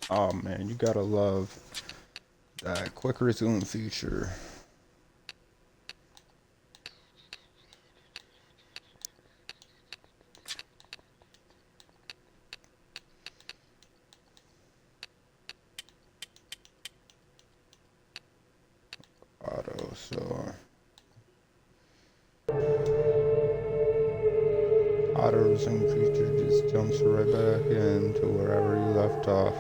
Oh man, you gotta love that quick resume feature. Auto, so auto resume feature just jumps right back into wherever you left off.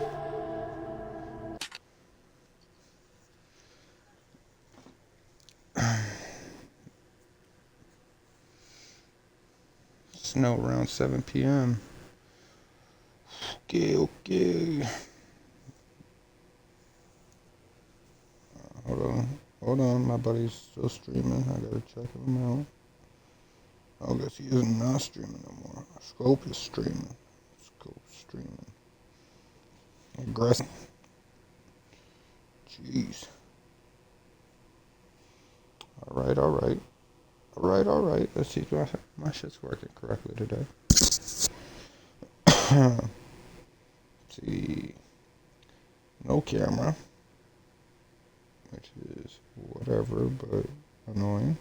Snow around 7 p.m. Okay, okay. Hold on, my buddy's still streaming. I gotta check him out. I guess he isn't not streaming no more. Scope is streaming. Scope streaming. Aggressive. Jeez. Alright, alright. Alright, alright. Let's see if my shit's working correctly today. Let's see. No camera. Which is whatever, but annoying.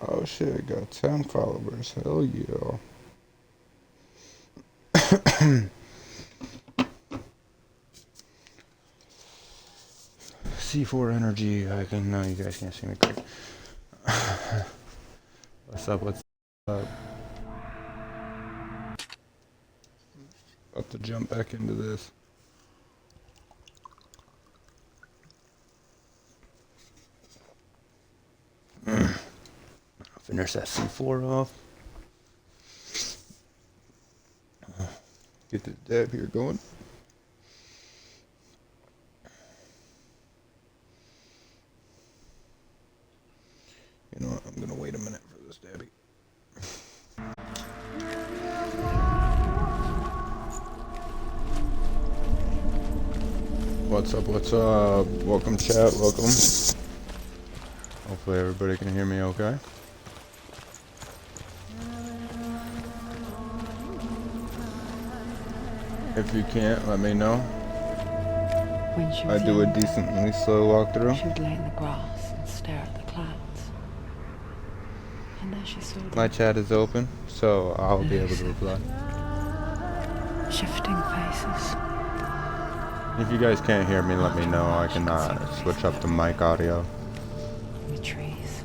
Oh shit, got 10 followers. Hell yeah. C4 energy. I can know you guys can't see me quick. What's up? What's up? About to jump back into this. Finish that C4 off. Get the dab here going. You know what? I'm gonna wait a minute for this dabby. What's up? What's up? Welcome, chat. Welcome. Hopefully everybody can hear me okay. If you can't, let me know. When she I was do a younger, decently slow walkthrough. she would lay in the grass and stare at the clouds. And there she saw them. My chat is open, so I'll be able to reply. Shifting faces. If you guys can't hear me, let me know. I can switch up the mic audio. The trees.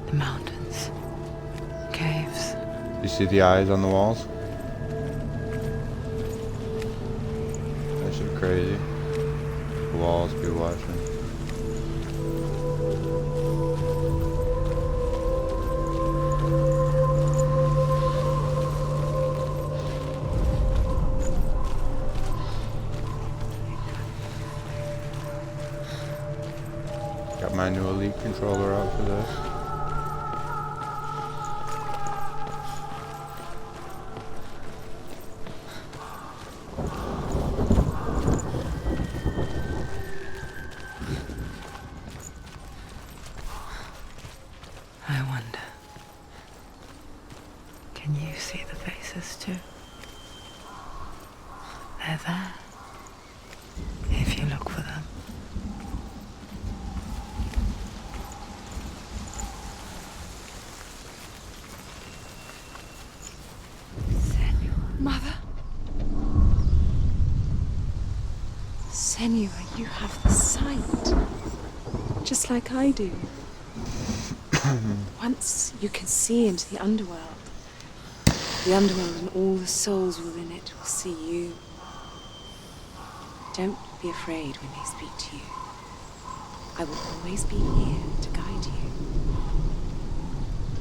The mountains. Caves. You see the eyes on the walls? That shit crazy. The walls be watching. Got my new Elite controller out for this. I wonder. Can you see the faces too? They're there. If you look for them. Mother? Senua, you have the sight. Just like I do. Once you can see into the underworld. The underworld and all the souls within it will see you. Don't be afraid when they speak to you. I will always be here to guide you.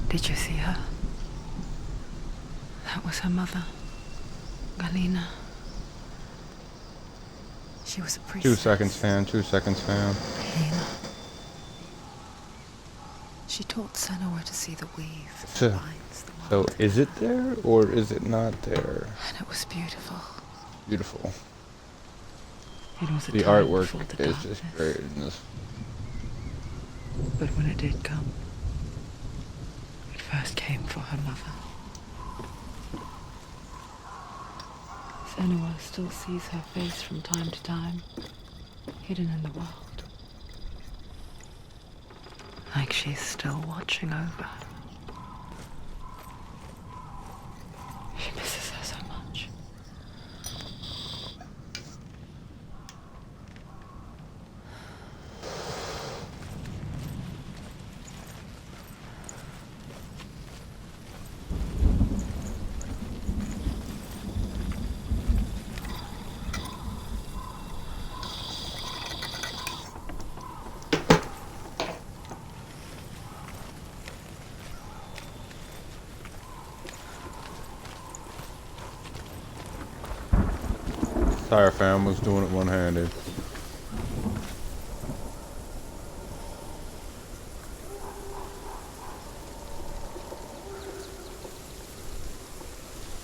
Did you see her? That was her mother, Galina. She was a priestess. 2 seconds, fam. 2 seconds, fam. Healer. She taught Senua to see the weave that So- binds the So, world. is it there or is it not there? And it was beautiful. Beautiful. It was a The time artwork before the is darkness. just great in this. But when it did come, it first came for her mother. Senua still sees her face from time to time, hidden in the world. Like she's still watching over her. She misses her so much. Sorry, fam. Was doing it one-handed.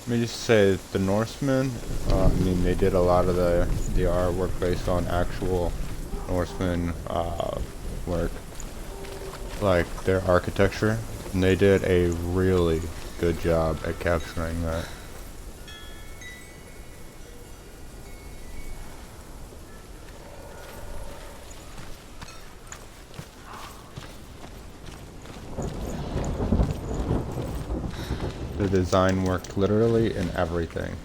Let me just say, the Norsemen, I mean, they did a lot of the artwork based on actual Norsemen work, like their architecture, and they did a really good job at capturing that. The design worked literally in everything.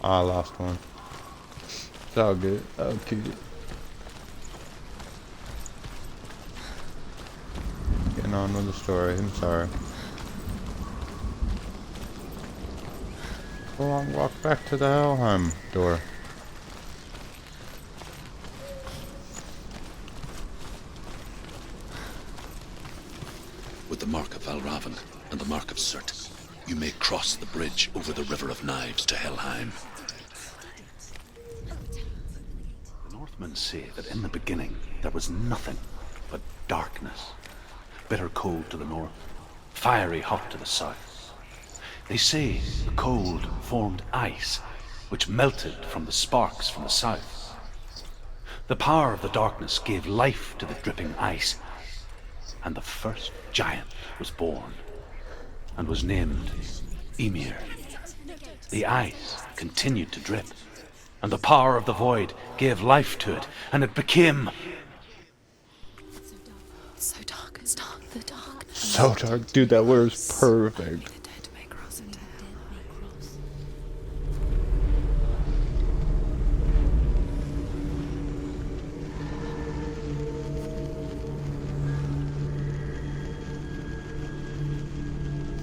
I lost one. It's all good. Okay. Getting on with the story. I'm sorry. A long walk back to the Helheim door. With the mark of Valravn and the mark of Surt, you may cross the bridge over the River of Knives to Helheim. The Northmen say that in the beginning there was nothing but darkness. Bitter cold to the north, fiery hot to the south. They say the cold formed ice, which melted from the sparks from the south. The power of the darkness gave life to the dripping ice, and the first giant was born, and was named Ymir. The ice continued to drip, and the power of the void gave life to it, and it became... It's so dark, it's dark, the dark. So dark. Dude, that word's perfect. The dead may cross into hell.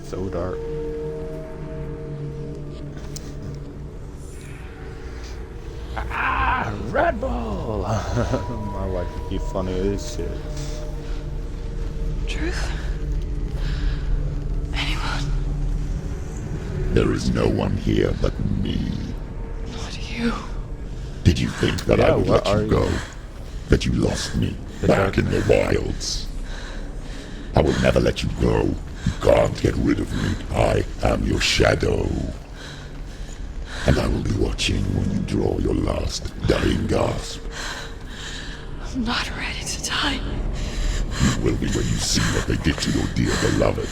So dark. Ah, Red Bull! My wife would be funny as shit. Truth? Anyone? There is no one here but me. Not you. Did you think that I Yeah, would what let are you you? go? That you lost me back in the wilds? I will never let you go. You can't get rid of me. I am your shadow. And I will be watching when you draw your last dying gasp. I'm not ready to die. You will be when you see what they did to your dear beloved.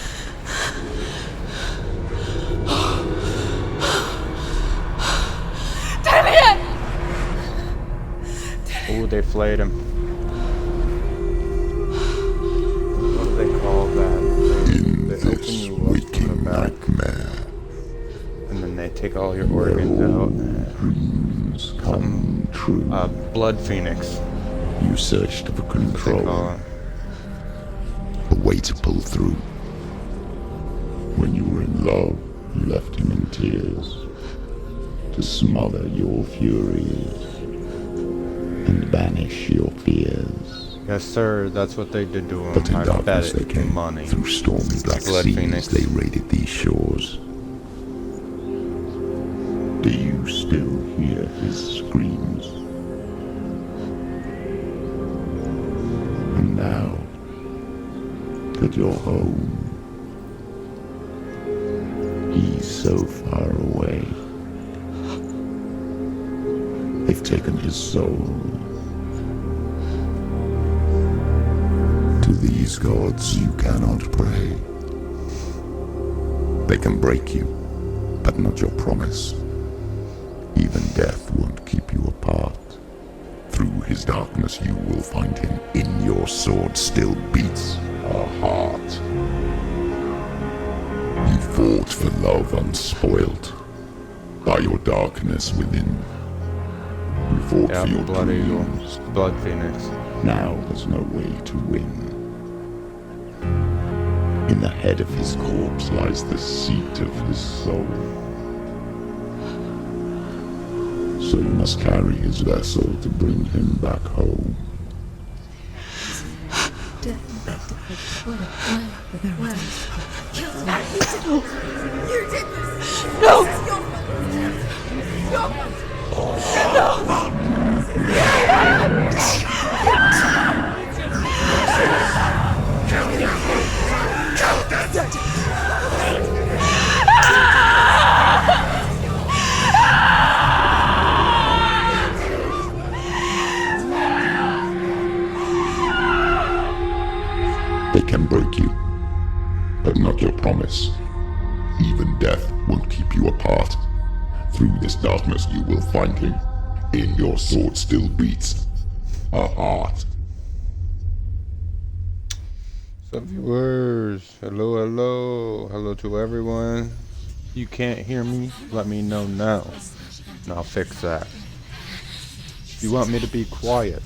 Oh, they flayed him. What do they call that? In They open this you up from the waking back, nightmare, and then they take all your organs out. dreams come true. Blood Phoenix. You searched for That's what they control. call it. A way to pull through. When you were in love, you left him in tears. to smother your furies and banish your fears. Yes, sir. That's what they did to him. But in I bet darkness they it. came. Money. Through stormy black Blood seas Phoenix. they raided these shores. Do you still hear his screams? And now that you're home, he's so far away. They've taken his soul. To these gods you cannot pray. They can break you, but not your promise. Even death won't keep you apart. Through his darkness you will find him. In your sword still beats a heart. You fought for love unspoilt by your darkness within. You fought for your Blood Eagle. dreams. Blood Phoenix. Now there's no way to win. In the head of his corpse lies the seat of his soul. So you must carry his vessel to bring him back home. They can break you, but not your promise. Even death won't keep you apart. Through this darkness you will find him. In your sword still beats a heart. So viewers, hello to everyone. If you can't hear me, let me know now, and I'll fix that. If you want me to be quiet,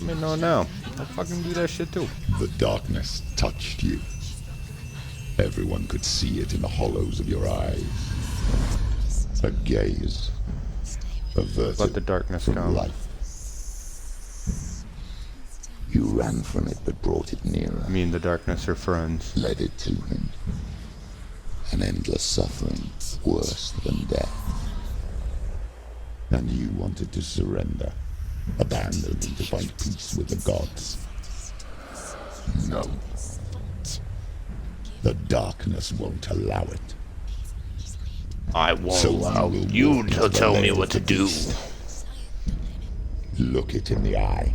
let me know now. I'll fucking do that shit too. The darkness touched you. Everyone could see it in the hollows of your eyes. A gaze, averted Let the darkness from come. life. You ran from it but brought it nearer. Me and the darkness are friends. Led it to him. An endless suffering, worse than death. And you wanted to surrender, abandon and to find peace with the gods. No. The darkness won't allow it. I won't So allow you will you walk to into the tell me lair what of to the do. beast. Look it in the eye,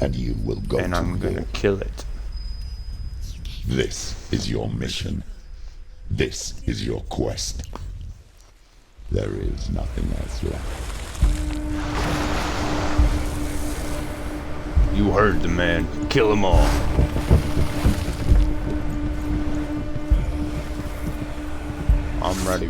and you will go And to I'm war. gonna kill it. This is your mission. This is your quest. There is nothing else left. You heard the man. Kill them all. I'm ready.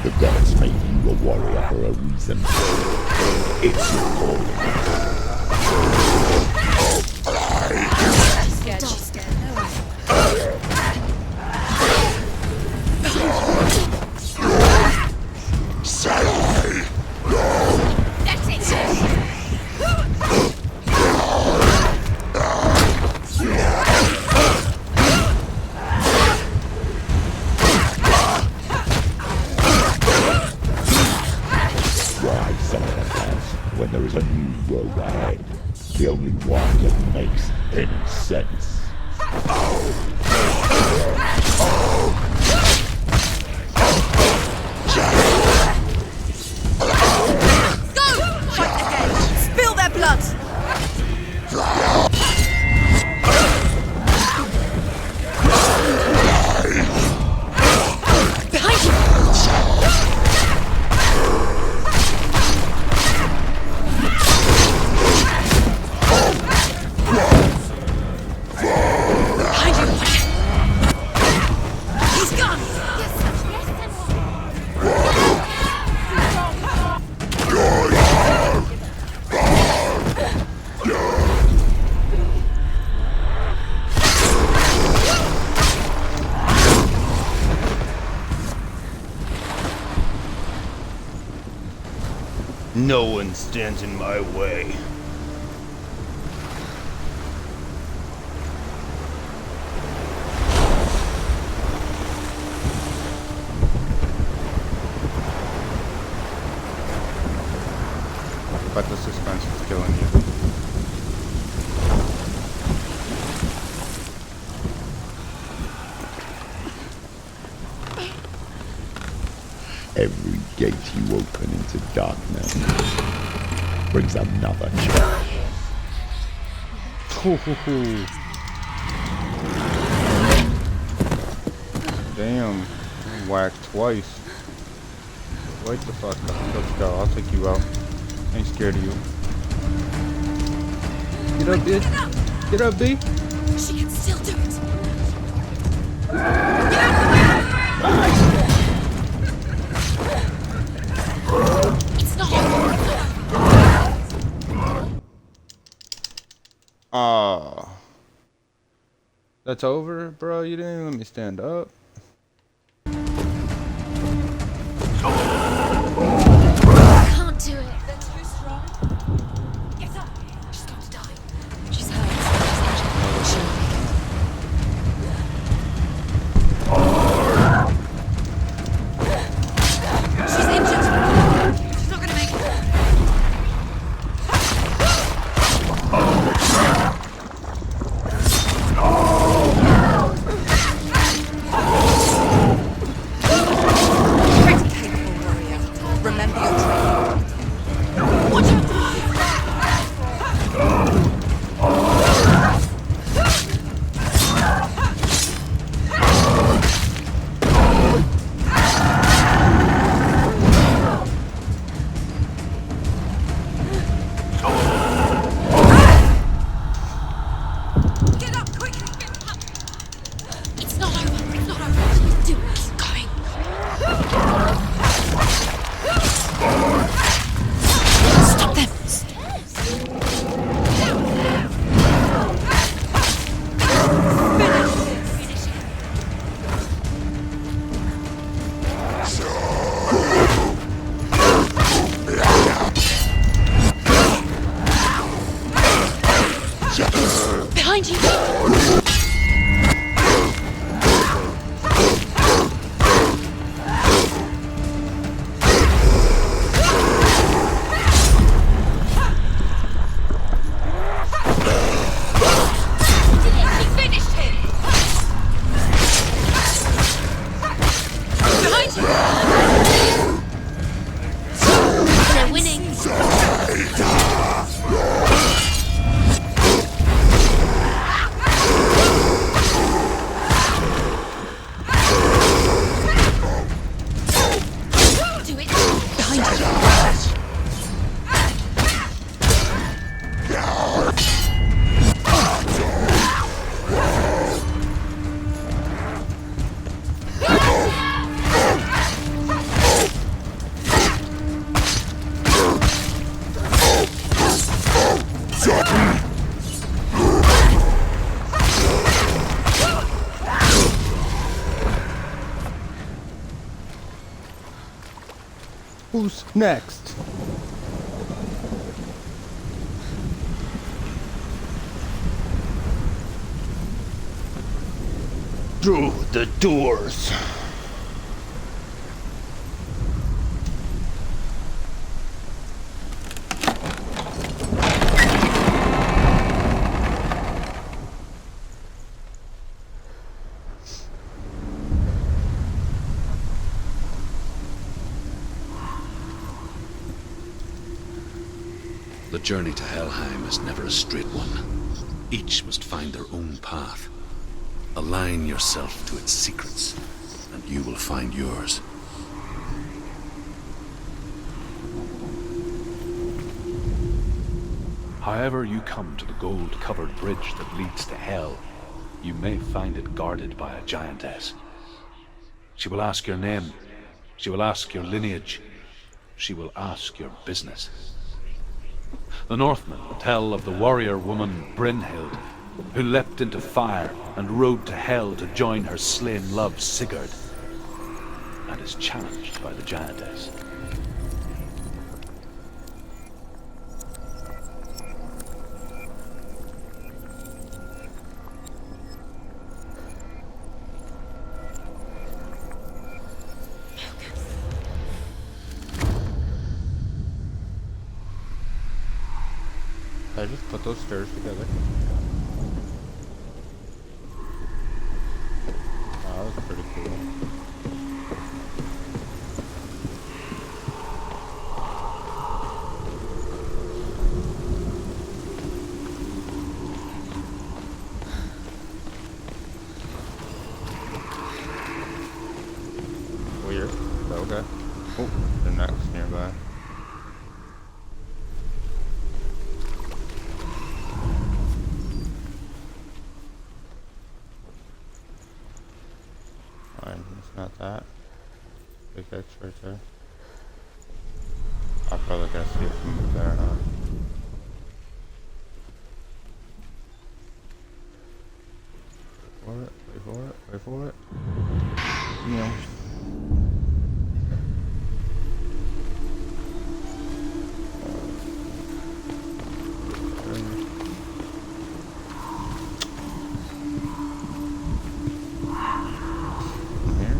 The gods made you a warrior for a reason. It's your calling. Why sacrifice when there is a new road ahead? The only one that makes any sense. Spill their blood! Behind you! Behind you! He's No one stands in my way. But the suspense is killing you. Every gate you open into darkness brings another challenge. Damn. I'm whacked twice. Wait the fuck up. Let's go. I'll take you out. Ain't scared of you. Get up, bitch. Get up, B. She can still do it. It's not That's over, bro? You didn't even let me stand up. Can't do it. They're too strong. Get up. She's going to die. She's hurt. She's injured. She's injured. She's not going to make it. Pretty capable warrior. Remember your training. Watch out! Get up quickly! It's not over. It's not over. Do it. Keep going. Stop them. Finish it. Behind you. He finished him! Behind you! They're winning! Do it! Behind you! Who's next? Through the doors. The journey to Helheim is never a straight one. Each must find their own path. Align yourself to its secrets, and you will find yours. However you come to the gold-covered bridge that leads to Hell, you may find it guarded by a giantess. She will ask your name. She will ask your lineage. She will ask your business. The Northmen tell of the warrior woman Brynhild, who leapt into fire and rode to Hell to join her slain love Sigurd, and is challenged by the giantess. I just put those stairs together. Wow, that was pretty cool. Weird. Okay. Oh, the next nearby. Fine, it's not that. Big X right there. I'll probably gotta see it from there, huh? Wait for it, wait for it. Yeah. Here.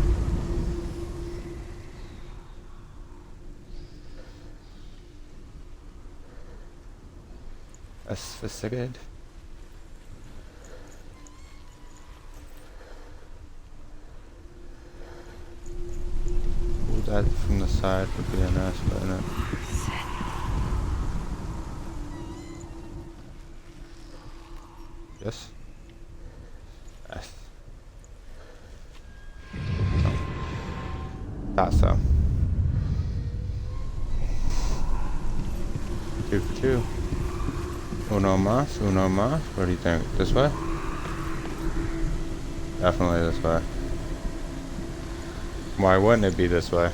Asphyxiated. Ooh, that from the side would be a nice, wouldn't it? Yes. Yes. Thought so. 2 for 2. Uno más, uno más. What do you think? This way? Definitely this way. Why wouldn't it be this way?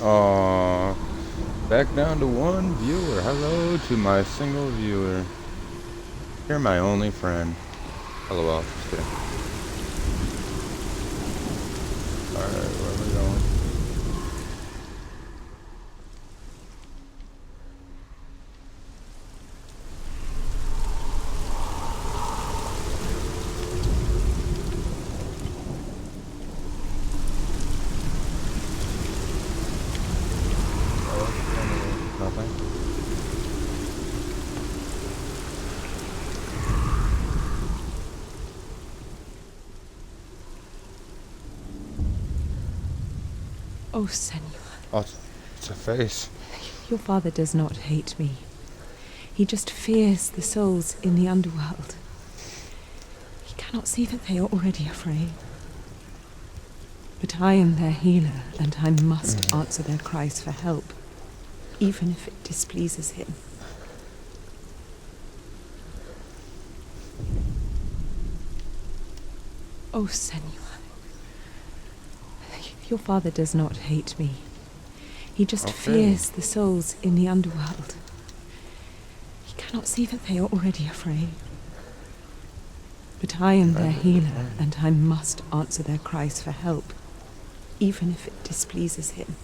Oh, back down to 1 viewer. Hello to my single viewer. You're my only friend. LOL. Just kidding. Alright, where are we going? Nothing. Oh, Senor, Oh, it's a face. your father does not hate me. He just fears the souls in the underworld. He cannot see that they are already afraid. But I am their healer, and I must answer their cries for help, even if it displeases him. Oh, Senor, your father does not hate me. He just fears the souls in the underworld. He cannot see that they are already afraid. But I am their healer, and I must answer their cries for help, even if it displeases him.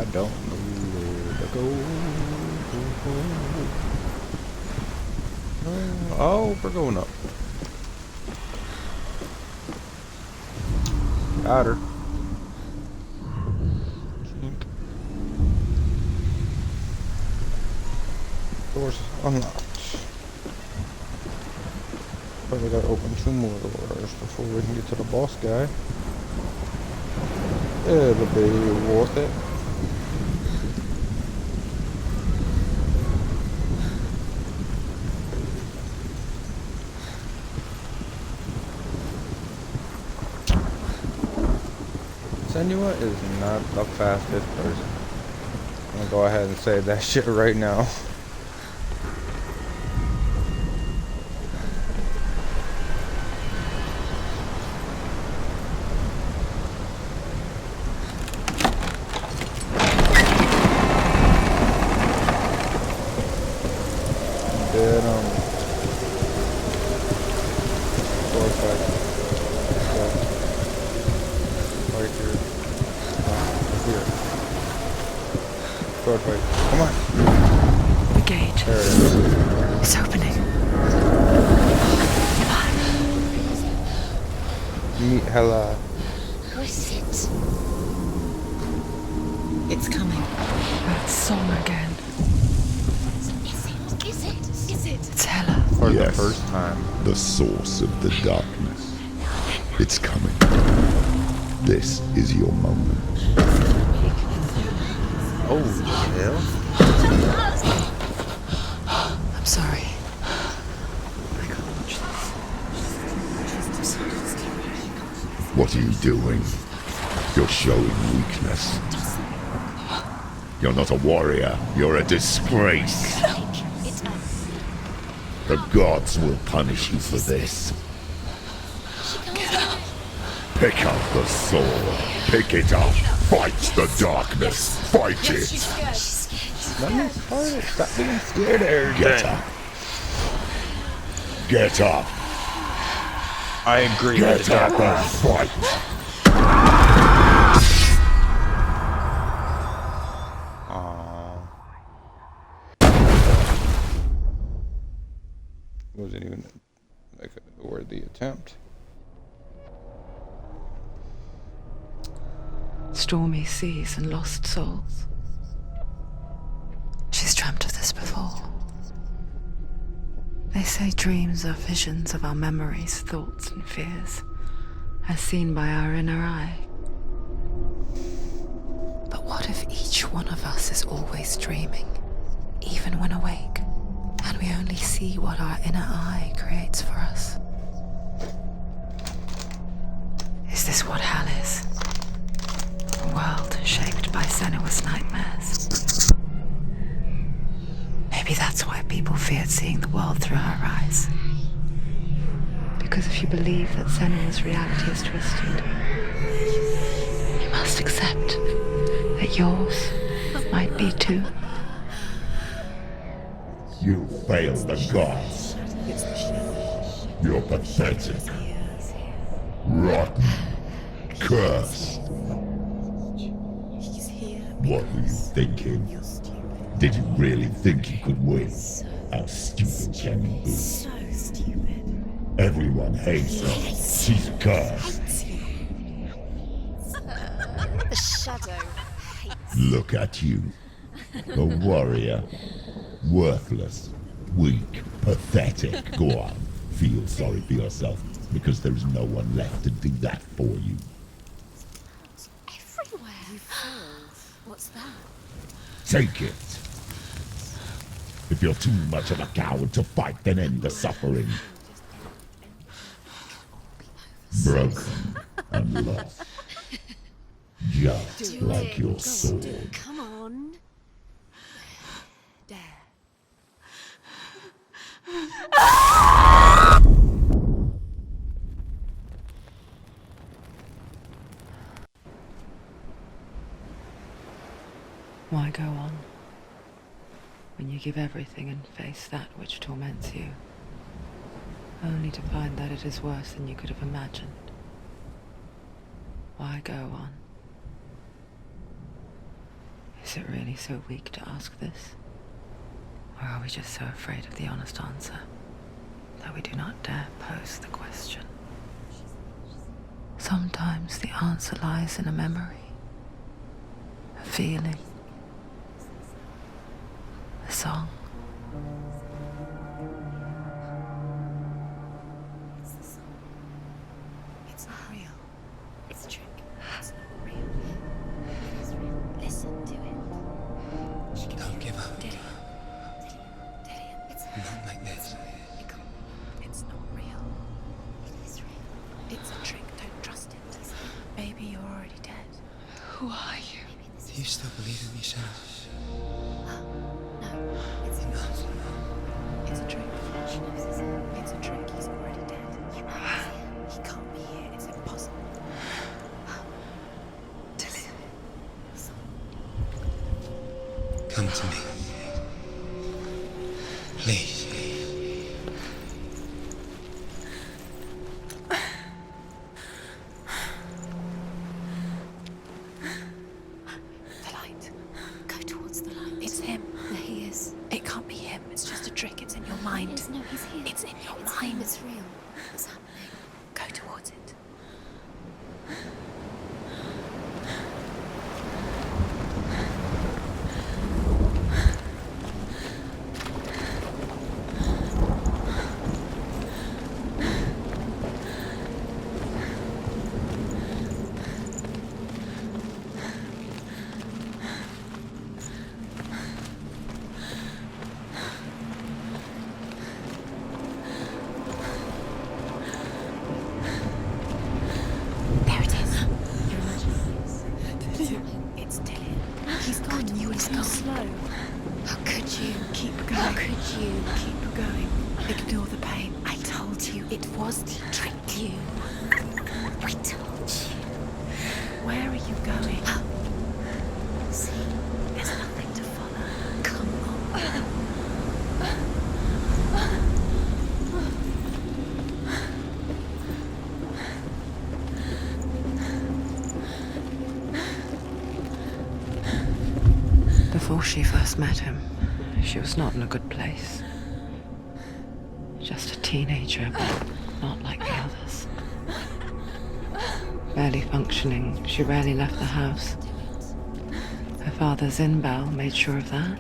I don't know where to go. Oh, we're going up. Got her. Doors unlocked. Probably gotta open 2 more doors before we can get to the boss guy. It'll be worth it. Senua is not the fastest person. I'm gonna go ahead and say that shit right now. Come on. The gate. There it is. It's opening. Meet Hella. Who is it? It's coming. That song again. Is it? It's Hella. For the Yes. first time. The source of the darkness. It's coming. This is your moment. Oh, hell. I'm sorry. I can't watch this. What are you doing? You're showing weakness. You're not a warrior. You're a disgrace. The gods will punish you for this. Pick up the sword. Pick it up. Fight the darkness. Fight it. Let me start it. Stop being scared of everything. Get up. Get up. I agree with Get the up dark and fight. Wasn't even like a worthy attempt. Stormy seas and lost souls. She's dreamt of this before. They say dreams are visions of our memories, thoughts and fears, as seen by our inner eye. But what if each one of us is always dreaming, even when awake, and we only see what our inner eye creates for us? Is this what hell is? A world shaped by Senua's nightmares. Maybe that's why people feared seeing the world through her eyes. Because if you believe that Senua's reality is twisted, you must accept that yours might be too. You failed the gods. You're pathetic. Rotten. Cursed. What were you thinking? Did you really think you could win? How stupid can you be? So stupid. Everyone hates her. She's cursed. The shadow hates. Look at you. A warrior. Worthless. Weak. Pathetic. Go on. Feel sorry for yourself, because there is no one left to do that for you. Everywhere. You failed. What's that? Take it. If you're too much of a coward to fight, then end the suffering. Broken and lost. Just like your sword. Come on. Dare. Why go on when you give everything and face that which torments you, only to find that it is worse than you could have imagined? Why go on Is it really so weak to ask this? Or are we just so afraid of the honest answer that we do not dare pose the question? Sometimes the answer lies in a memory, a feeling, a song. It's the song. It's not real. It's a trick. It's not real. It is real. Listen to it. She can Don't give up. Dillian. It's Not like this. it can't be. It's not real. It is real. It's a trick. Don't trust it. Baby, you're already dead. Who are you? Maybe this Do you still believe in me, Shadow? No, it's Enough. It's a trick. She knows it's a trick. He's already dead. You know he's here. He can't be here. It's impossible. Dillian. Come to me. Please. The light. Go towards the light. It's him. There he is. It can't be him. It's just a trick. It's in your mind. No, he's here. It's in your mind. It's real. What's happening? Go towards it. There it is. You're imagining this. It's Dillian. He's gone. You were so slow. How could you? Keep going. How could you? Keep going. Ignore the pain. I told you it was to trick you. I told you. Where are you going? See, there's nothing to follow. Come on. Before she first met him, she was not in a good place. Just a teenager, but not like the others. Barely functioning, she rarely left the house. Her father's in-bell made sure of that.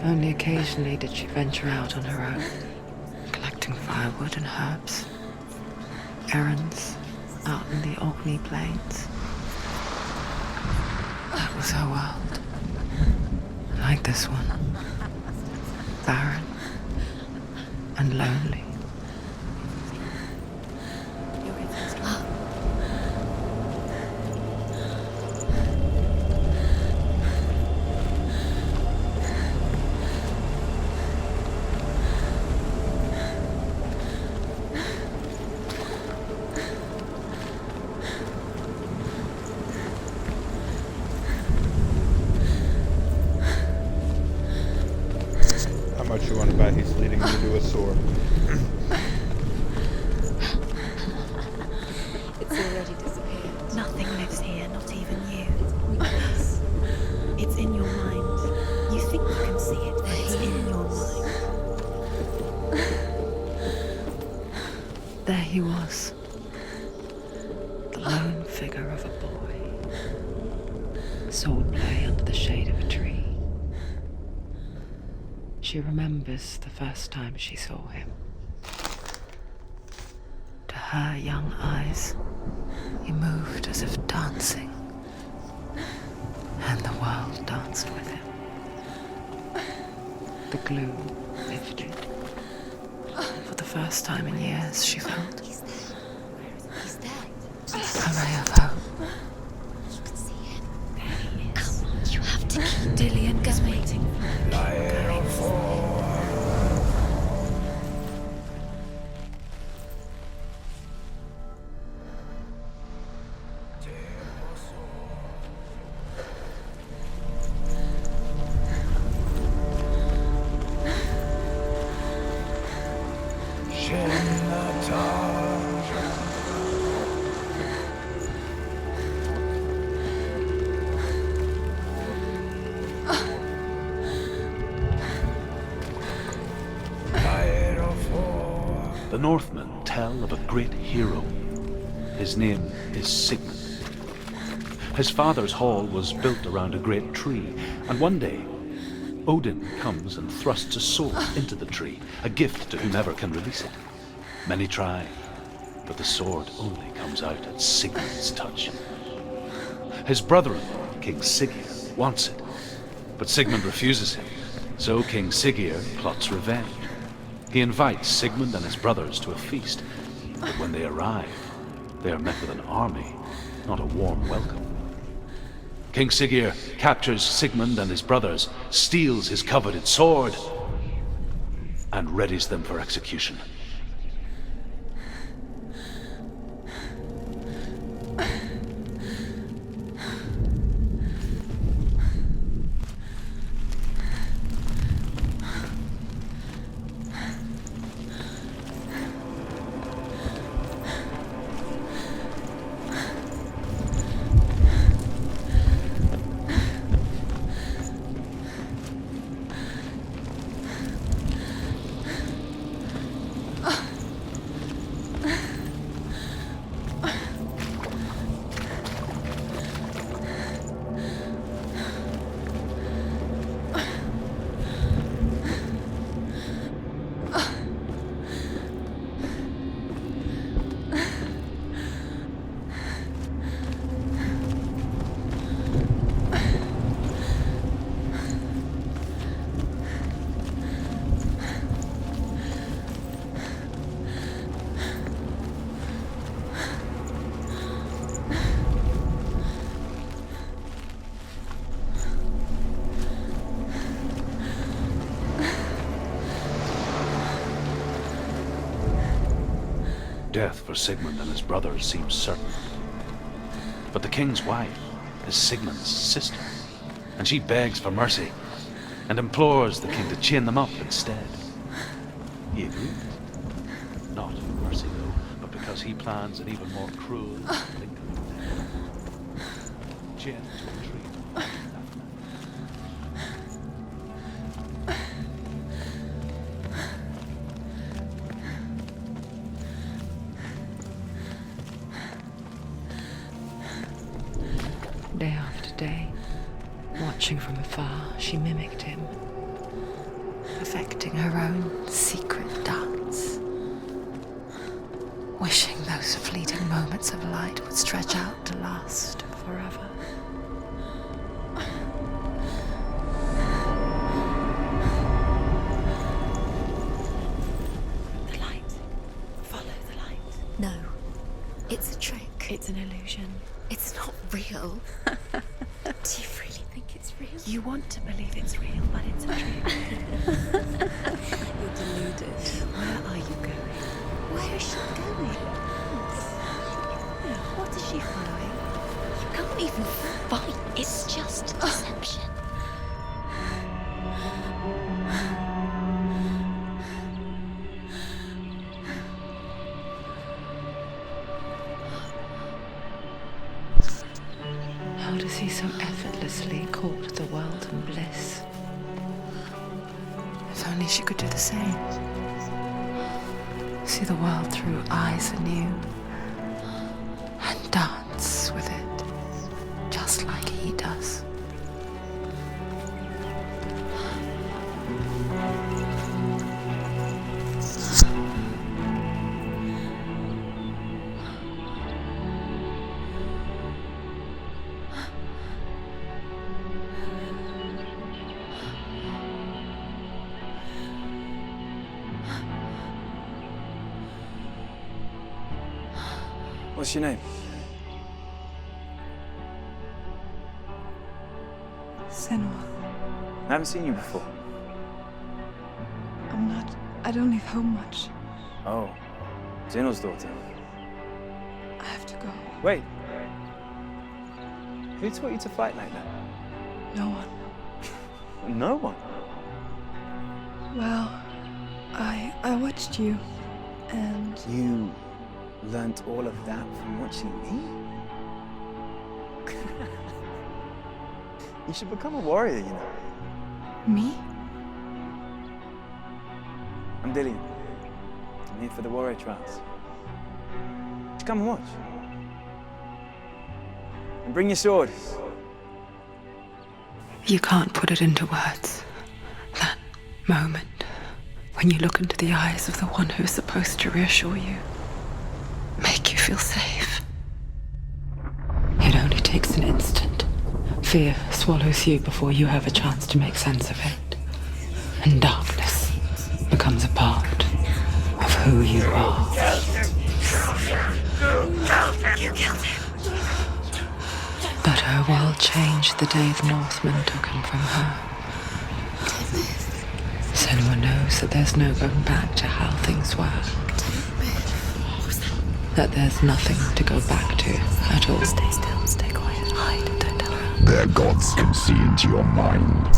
Only occasionally did she venture out on her own, collecting firewood and herbs. Errands out in the Orkney Plains. That was her world. Like this one. Barren and lonely. You're getting stronger. How much you want to bet he's leading you to a sword? It's already disappeared. Nothing lives here, not even you. It's in your mind. You think you can see it, but it's in your mind. There he was. The lone figure of a boy. Swordplay under the shade of a tree. She remembers the first time she saw him. To her young eyes, he moved as if dancing, and the world danced with him. The gloom lifted. For the first time in years, she felt He's there. He's there. a ray of hope. You can see him. There he is. Come on, you have to keep Dillian is waiting. Northmen tell of a great hero. His name is Sigmund. His father's hall was built around a great tree, and one day, Odin comes and thrusts a sword into the tree, a gift to whomever can release it. Many try, but the sword only comes out at Sigmund's touch. His brother-in-law, King Siggeir, wants it, but Sigmund refuses him, so King Siggeir plots revenge. He invites Sigmund and his brothers to a feast, but when they arrive, they are met with an army, not a warm welcome. King Siggeir captures Sigmund and his brothers, steals his coveted sword, and readies them for execution. Death for Sigmund and his brothers seems certain. But the king's wife is Sigmund's sister, and she begs for mercy and implores the king to chain them up instead. He agrees. Not for mercy, though, but because he plans an even more cruel thing. Chained to a tree. Day after day, watching from afar, she mimicked him, perfecting her own secret dance, wishing those fleeting moments of light would stretch out to last forever. The light. Follow the light. No. It's a trick. It's an illusion. It's not real. Do you really think it's real? You want to believe it's real, but it's a trick. You're deluded. Where are you going? Where is she going? What is she following? You can't even fight. It's just deception. How does he so effortlessly court the world and bliss? If only she could do the same. See the world through eyes anew and dance with it, just like he does. What's your name? Senua. I haven't seen you before. I don't leave home much. Oh, Zeno's daughter. I have to go. Wait. Who taught you to fight like that? No one. No one? Well, I watched you, and You learnt all of that from watching me? You should become a warrior, you know. me? I'm Dillian. I'm here for the warrior trials. Just come and watch. And bring your sword. You can't put it into words. That moment when you look into the eyes of the one who's supposed to reassure you, make you feel safe. It only takes an instant. Fear swallows you before you have a chance to make sense of it. And darkness becomes a part of who you are. You killed him. But her world changed the day the Northmen took him from her. Senua knows that there's no going back to how things were. That there's nothing to go back to at all. Stay still, stay quiet, hide, don't tell her. Their gods can see into your mind.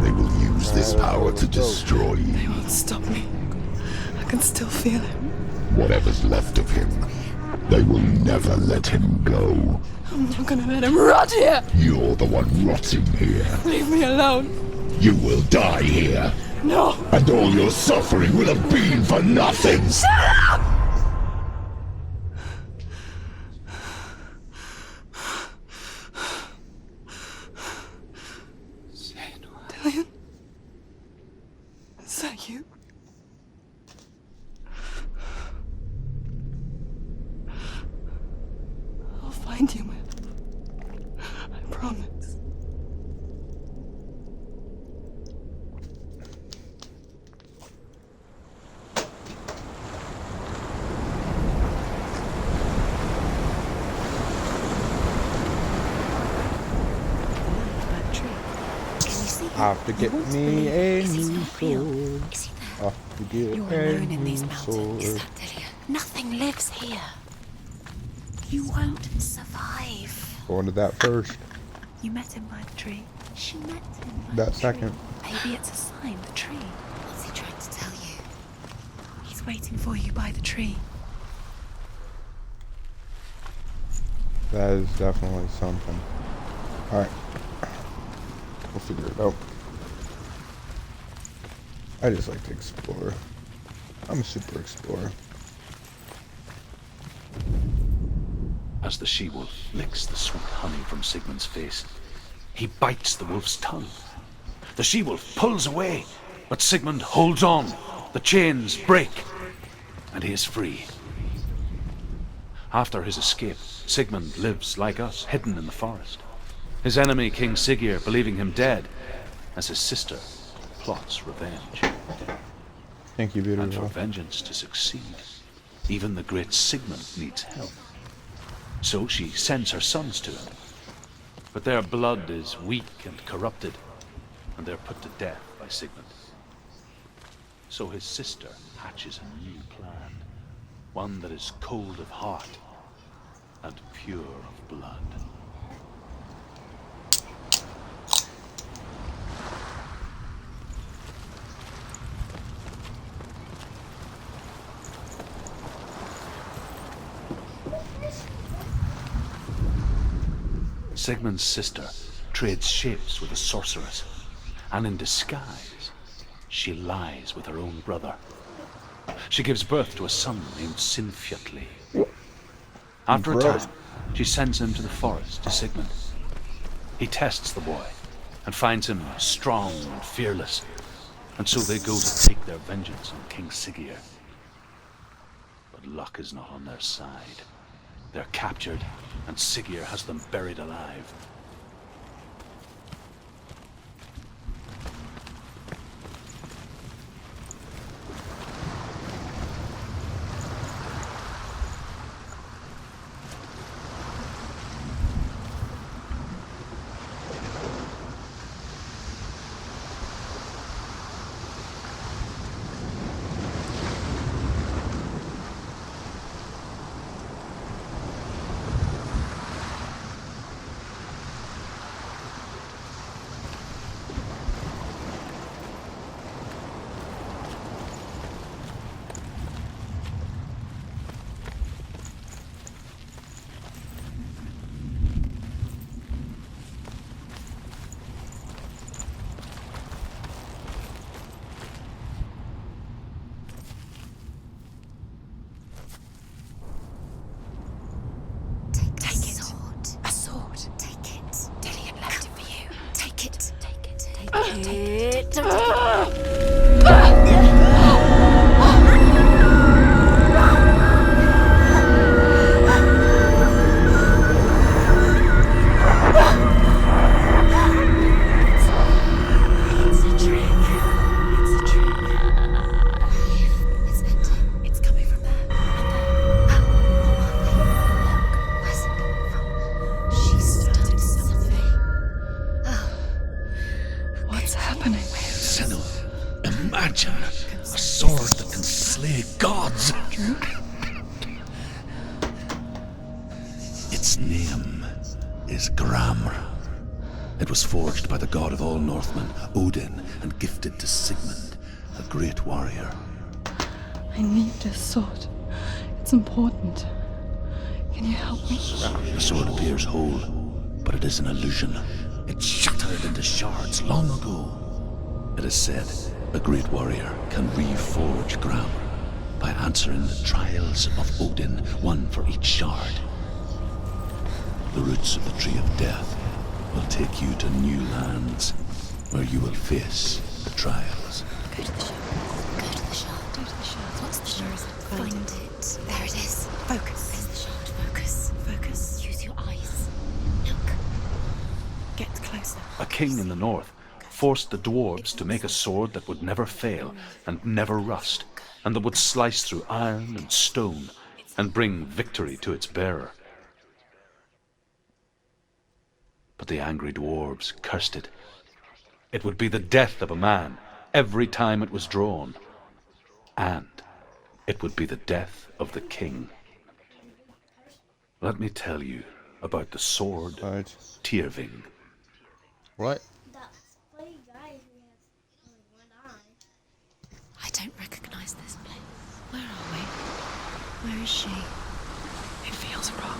They will use this power to destroy you. They won't stop me. I can still feel him. Whatever's left of him, they will never let him go. I'm not gonna let him rot here. You're the one rotting here. Leave me alone. You will die here. No. And all your suffering will have been for nothing. Shut up! Dillion? Is that you? I'll find you, man. I promise. Have to get me a Is new not real? sword. Is he there? Have to get You're a alone in these new mountains. Is sword. that Dillion? Nothing lives here. You won't survive. Going to that first. You met him by the tree. She met him by That the second. tree. Maybe it's a sign, the tree. What's he trying to tell you? He's waiting for you by the tree. That is definitely something. Alright. We'll figure it out. I just like to explore. I'm a super explorer. As the she-wolf licks the sweet honey from Sigmund's face, he bites the wolf's tongue. The she-wolf pulls away, but Sigmund holds on. The chains break, and he is free. After his escape, Sigmund lives like us, hidden in the forest. His enemy, King Siggeir, believing him dead, as his sister plots revenge. Thank you, And for beautiful. vengeance to succeed, even the great Sigmund needs help. So she sends her sons to him. But their blood is weak and corrupted, and they're put to death by Sigmund. So his sister hatches a new plan, one that is cold of heart and pure of blood. Sigmund's sister trades shapes with a sorceress, and in disguise, she lies with her own brother. She gives birth to a son named Sinfjotli. After a time, she sends him to the forest to Sigmund. He tests the boy and finds him strong and fearless, and so they go to take their vengeance on King Siggeir. But luck is not on their side. They're captured, and Siggeir has them buried alive. It's coming from there. Where's it coming from? She started something. What's happening? Senua, imagine a sword that can slay gods. Its name is Gramr. It was forged by the god of all Northmen, Odin, and gifted to Sigmund, a great warrior. I need this sword. It's important. Can you help me? The sword appears whole, but it is an illusion. It shattered into shards long ago. It is said a great warrior can reforge Gramr by answering the trials of Odin, one for each shard. The roots of the Tree of Death will take you to new lands where you will face the trials. Go to the shard. Go to the shard. Go to the shard. What's the shard? Find it. There it is. Focus. There's the shard. Focus. Focus. Use your eyes. Look. Get closer. A king in the north forced the dwarves to make a sword that would never fail and never rust, and that would slice through iron and stone and bring victory to its bearer. But the angry dwarves cursed it. It would be the death of a man every time it was drawn. And it would be the death of the king. Let me tell you about the sword Right. Tyrving. What? I don't recognize this place. Where are we? Where is she? It feels wrong.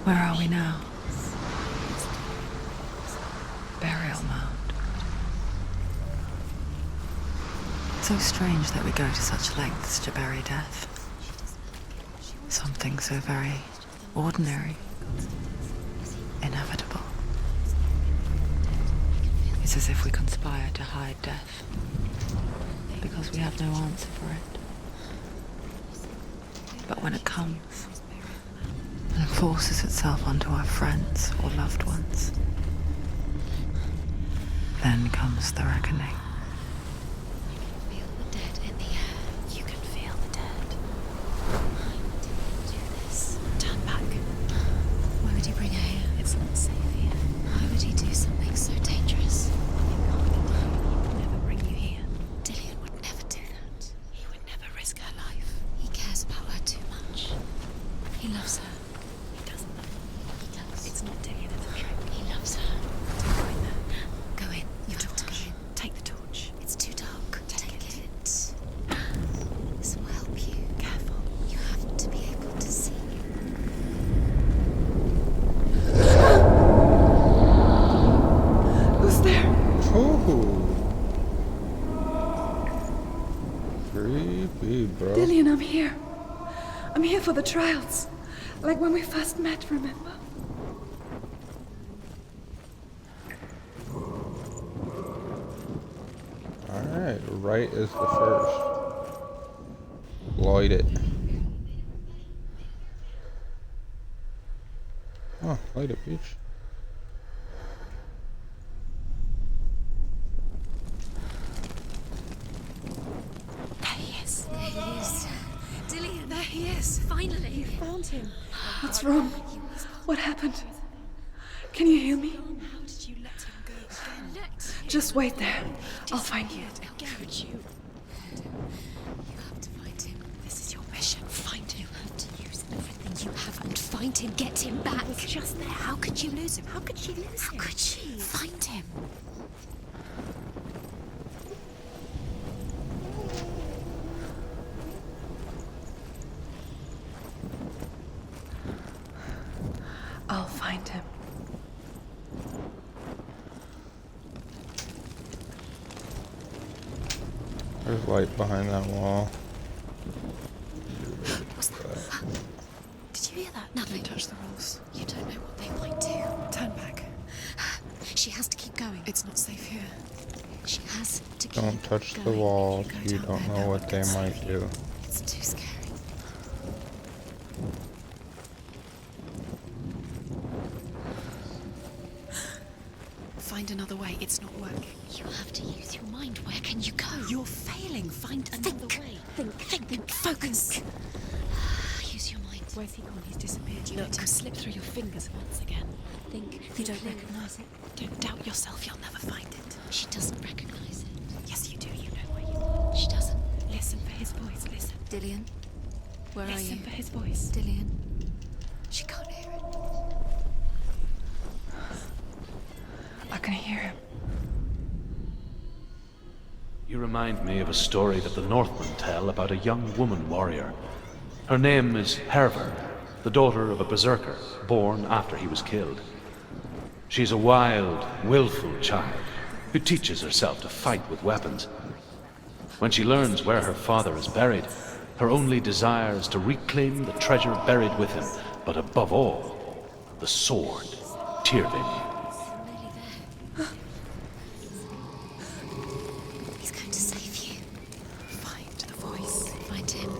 Where are we now? Burial mound. So strange that we go to such lengths to bury death. Something so very ordinary, inevitable. It's as if we conspire to hide death, because we have no answer for it. But when it comes and forces itself onto our friends or loved ones, then comes the reckoning. Feel the dead in the air. You can feel the dead. Do this. Turn back. Why would he bring her here? It's not safe here. Why would he do something so dangerous? He would never bring you here. Dillian would never do that. He would never risk her life. He cares about her too much. He loves her. He doesn't. He does. It's not Dillian, it's a trick. He loves her. Don't go in there. Go in. You have to go in. Take the torch. It's too dark. Take it. This will help you. Careful. You have to be able to see. Who's there? Oh. Creepy, bro. Dillian, I'm here. I'm here for the trials. Like when we first met, remember? Alright, right is the first. Light it. Oh, light it, bitch. There he is. There he is. Dillian, there he is. Finally. You found him. What's wrong? What happened? Can you hear me? How did you let him go again? Just wait there. I'll find you. How could you? You have to find him. This is your mission. Find him. You have to use everything you have and find him. Get him back. He's just there. How could you lose him? How could she lose him? How could she? Find him. I'll find him. There's light behind that wall. What's that? Did you hear that? Nothing. Touch the rules. You don't know what they might do. Turn back. She has to keep going. It's not safe here. She has to keep Don't touch the going. walls. If you You go don't down there, know no what one they can might save do. It's too scary. Find another way. It's not working. You have to use your mind. Where can you go? You're failing. Find another way. Think. Focus. Use your mind. Where's he gone? He's disappeared. You let him slip through your fingers once again. You don't recognise it. Don't doubt yourself. You'll never find it. She doesn't recognize it. Yes, you do. You know where you are. She doesn't. Listen for his voice. Listen. Dillian, where are Listen you? for his voice. Dillian. She can't hear it. I can hear him. You remind me of a story that the Northmen tell about a young woman warrior. Her name is Hervor, the daughter of a berserker, born after he was killed. She's a wild, willful child who teaches herself to fight with weapons. When she learns where her father is buried, her only desire is to reclaim the treasure buried with him, but above all, the sword, Tyrving. He's going to save you. Find the voice. Find him.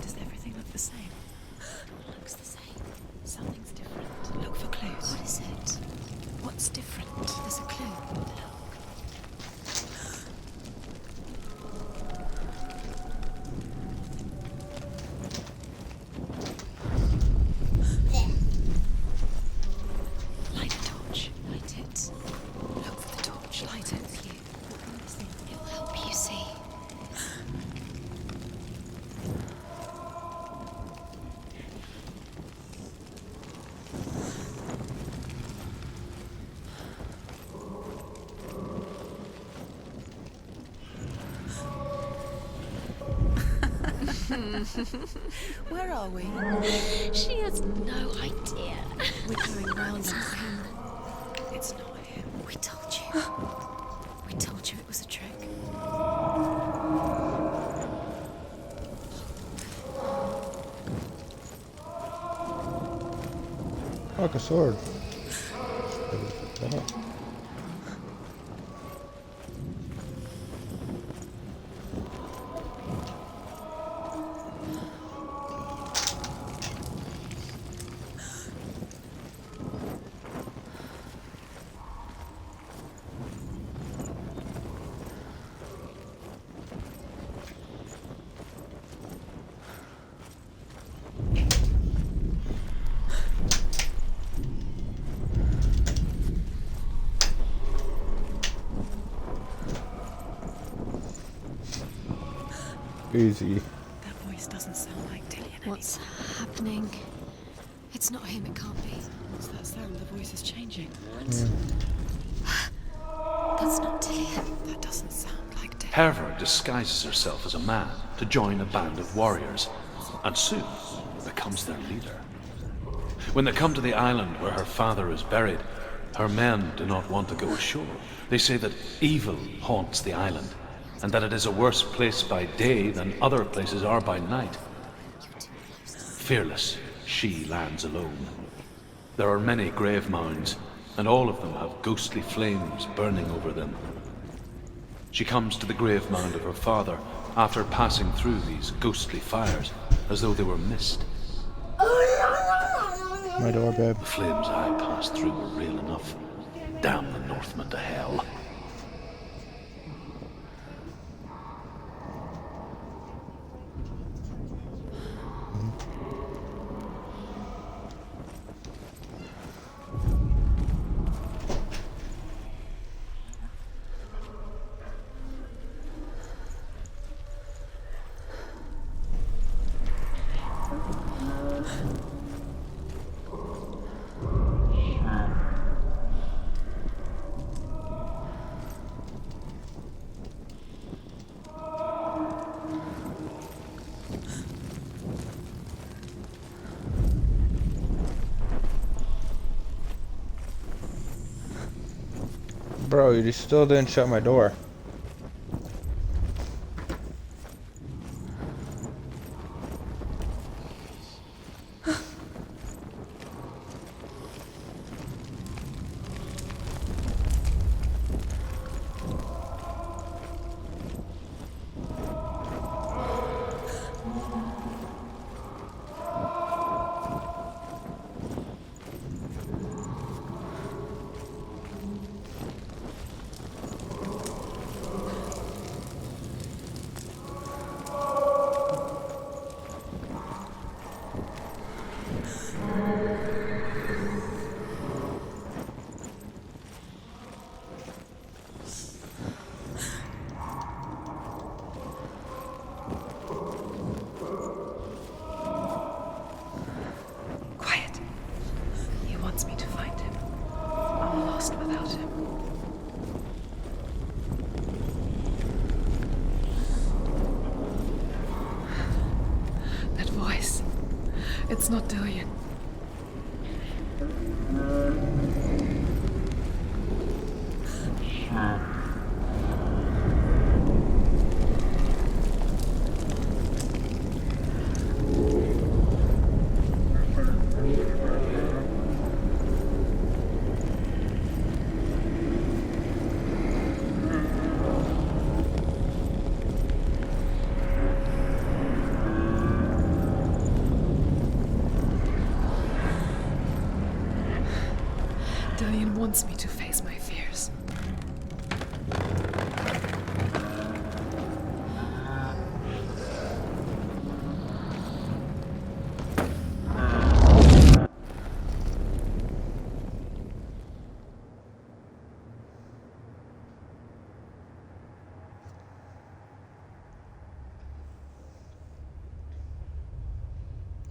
Does everything look the same? Looks the same. Something's different. Look for clues. What is it? What's different? There's a clue. Light a torch. Light it. Look for the torch. Light it. It'll help you see. Where are we? She has no idea. We're going round and round. It's not him. We told you. We told you it was a trick. Fuck, a sword. Better pick that up. Easy. That voice doesn't sound like Dillian. What's happening? It's not him, it can't be. What's that sound? The voice is changing. Yeah. That's not Dillian. That doesn't sound like Dillian. Hervor disguises herself as a man to join a band of warriors, and soon becomes their leader. When they come to the island where her father is buried, her men do not want to go ashore. They say that evil haunts the island, and that it is a worse place by day than other places are by night. Fearless, she lands alone. There are many grave mounds, and all of them have ghostly flames burning over them. She comes to the grave mound of her father after passing through these ghostly fires, as though they were mist. My door, babe. The flames I passed through were real enough. Damn the Northmen to hell. Bro, you still didn't shut my door. Quiet. He wants me to find him. I'm lost without him. That voice. It's not Dillian. Dillian wants me to face my fears.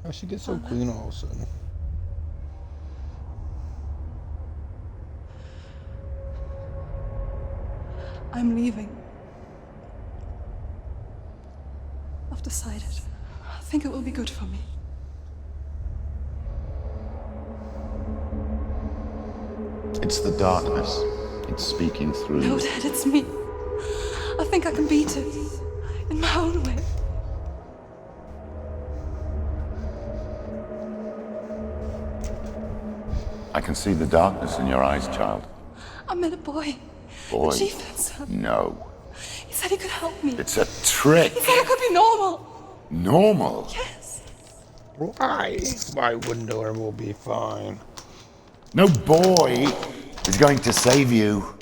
How'd she get so clean all of a sudden? I'm leaving. I've decided. I think it will be good for me. It's the darkness. It's speaking through No, you. Dad, it's me. I think I can beat it. In my own way. I can see the darkness in your eyes, child. I met a boy. Boy. The chieftain's son. No. He said he could help me. It's a trick. He said I could be normal. Normal. Yes. Why? My window will be fine. No boy is going to save you.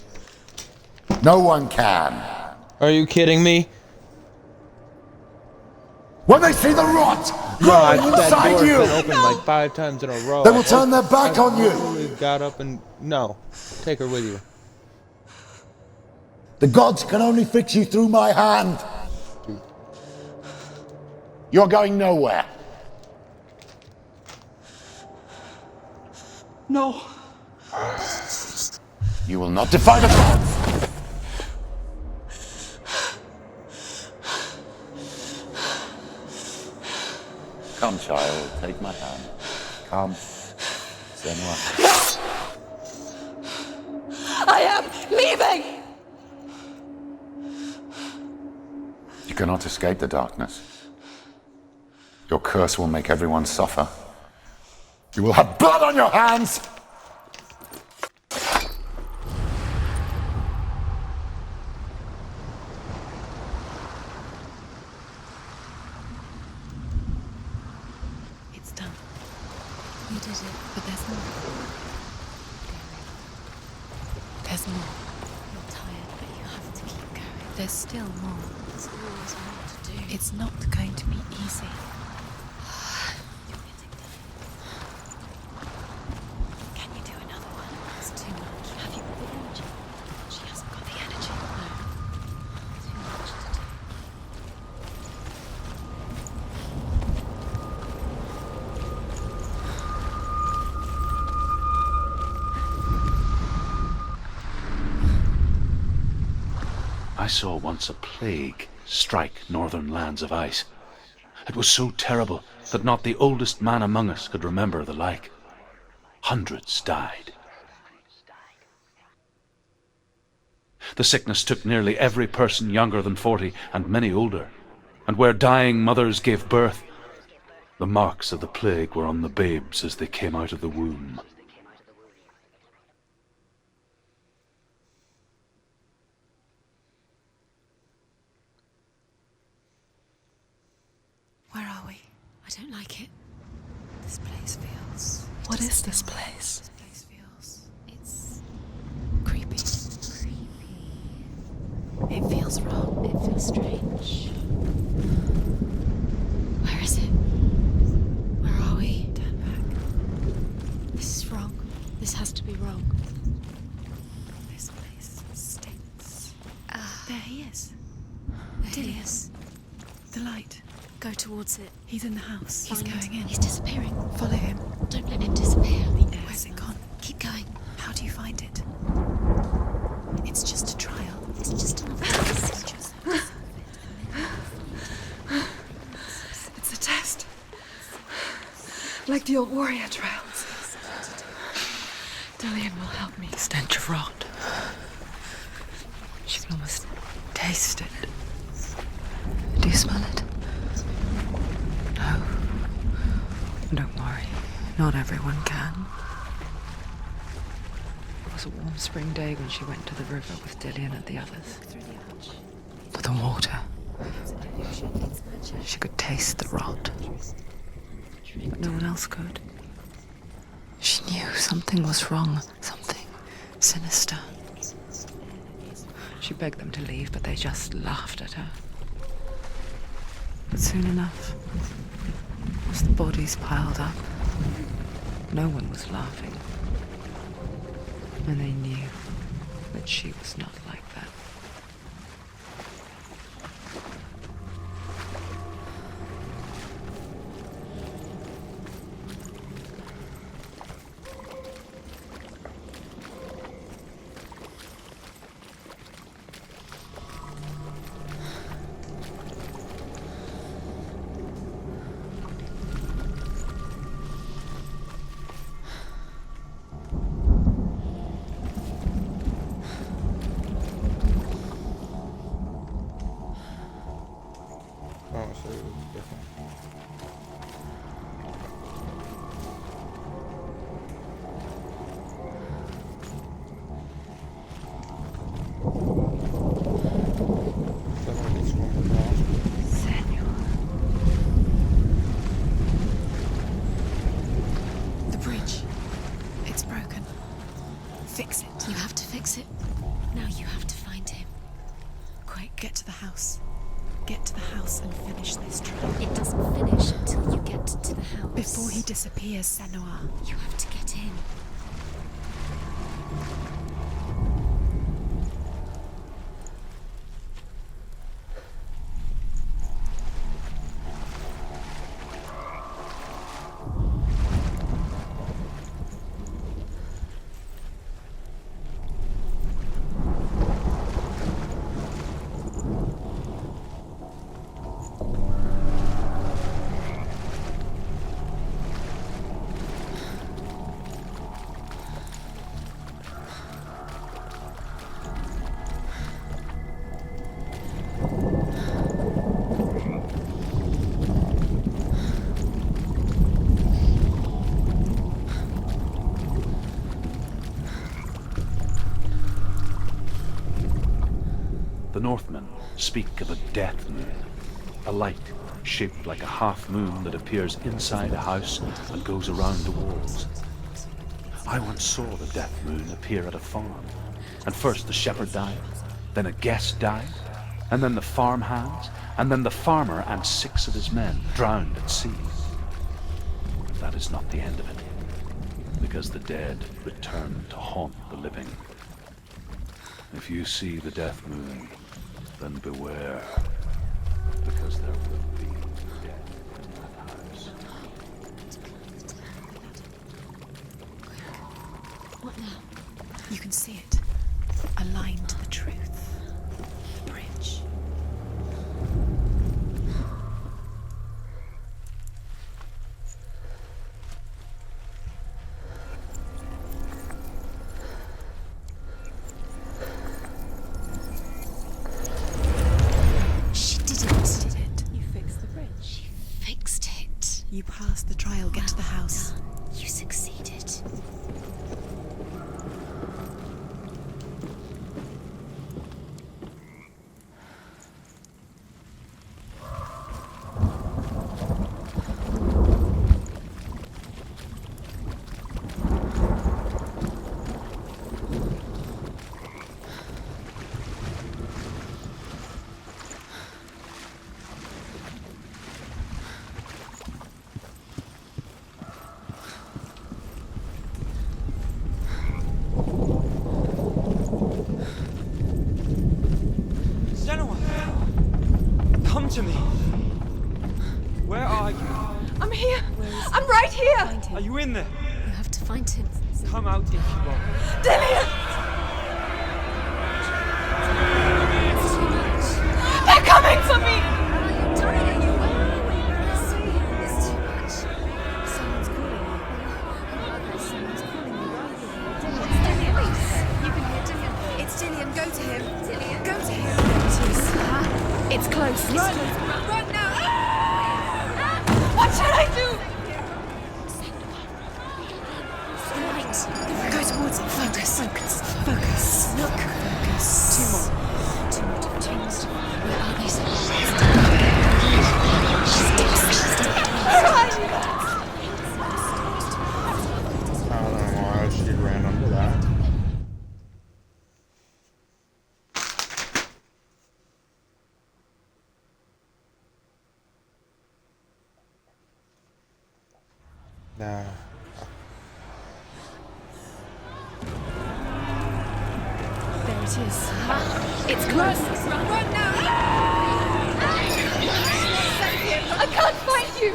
No one can. Are you kidding me? When they see the rot God, growing that inside door's you, been opened like 5 times in a row. they will turn their back on you. You got up and no, take her with you. The gods can only fix you through my hand. You're going nowhere. No. You will not defy the gods. Come, child, take my hand. Come. Senua. I am leaving! You cannot escape the darkness. Your curse will make everyone suffer. You will have blood on your hands! It's done. You did it, but there's more. There's more. You're tired, but you have to keep going. There's still more. There's always more to do. It's not going to be easy. You're getting there. Can you do another one? It's too much. Have you got the energy? She hasn't got the energy. No. Too much to do. I saw once a plague strike northern lands of ice. It was so terrible that not the oldest man among us could remember the like. Hundreds died. The sickness took nearly every person younger than 40, and many older. And where dying mothers gave birth, the marks of the plague were on the babes as they came out of the womb. Where are we? I don't like it. This place feels... What is this place? This place feels... It's... creepy. It feels wrong. It feels strange. Where is it? Where are we? Turn back. This is wrong. This has to be wrong. This place stinks. There he is. There he is. The light. Go towards it. He's in the house. He's Find going it. in. He's disappearing. Follow him. Don't let him disappear. Where's it gone? Keep going. How do you find it? It's just a trial. It's just another test. It's a test. Like the old warrior trials. Dillian will help me. Stench of rot. She can almost taste it. Do you smell it? No. Don't worry. Not everyone can. It was a warm spring day when she went to the river with Dillian and the others. But the water. She could taste the rot. But no one else could. She knew something was wrong. Something sinister. She begged them to leave, but they just laughed at her. But soon enough, as the bodies piled up, no one was laughing. And they knew that she was not like that. Oh, so it's different. The bridge. It's broken. Fix it. You have to fix it. Now you have to find him. Quick, get to the house. Get to the house and finish this trial. It doesn't finish until you get to the house. Before he disappears, Senua. You have to get in. The Northmen speak of a death moon, a light shaped like a half moon that appears inside a house and goes around the walls. I once saw the death moon appear at a farm, and first the shepherd died, then a guest died, and then the farm hands, and then the farmer and 6 of his men drowned at sea. But that is not the end of it, because the dead return to haunt the living. If you see the death moon, then beware, because there will be death in that house. What now? You can see it. A line to the truth. The bridge. Are you in there? You have to find him. Come out if you want. Dillian! They're coming for me! I'm telling you, where are we? It's too much. Someone's calling you. Someone's calling you right here. It's Dillian. You can hear Dillian. It's Dillian. Go to him. Dillian. Go to him. It is. It's close. Run. Run now. What should I do? Right. Go towards it. Focus. Focus. Focus. Look. Focus. Two more. Two more to change. Where are they? I don't know why she ran under that. Nah. There it is. It's close. Run now. I can't find you!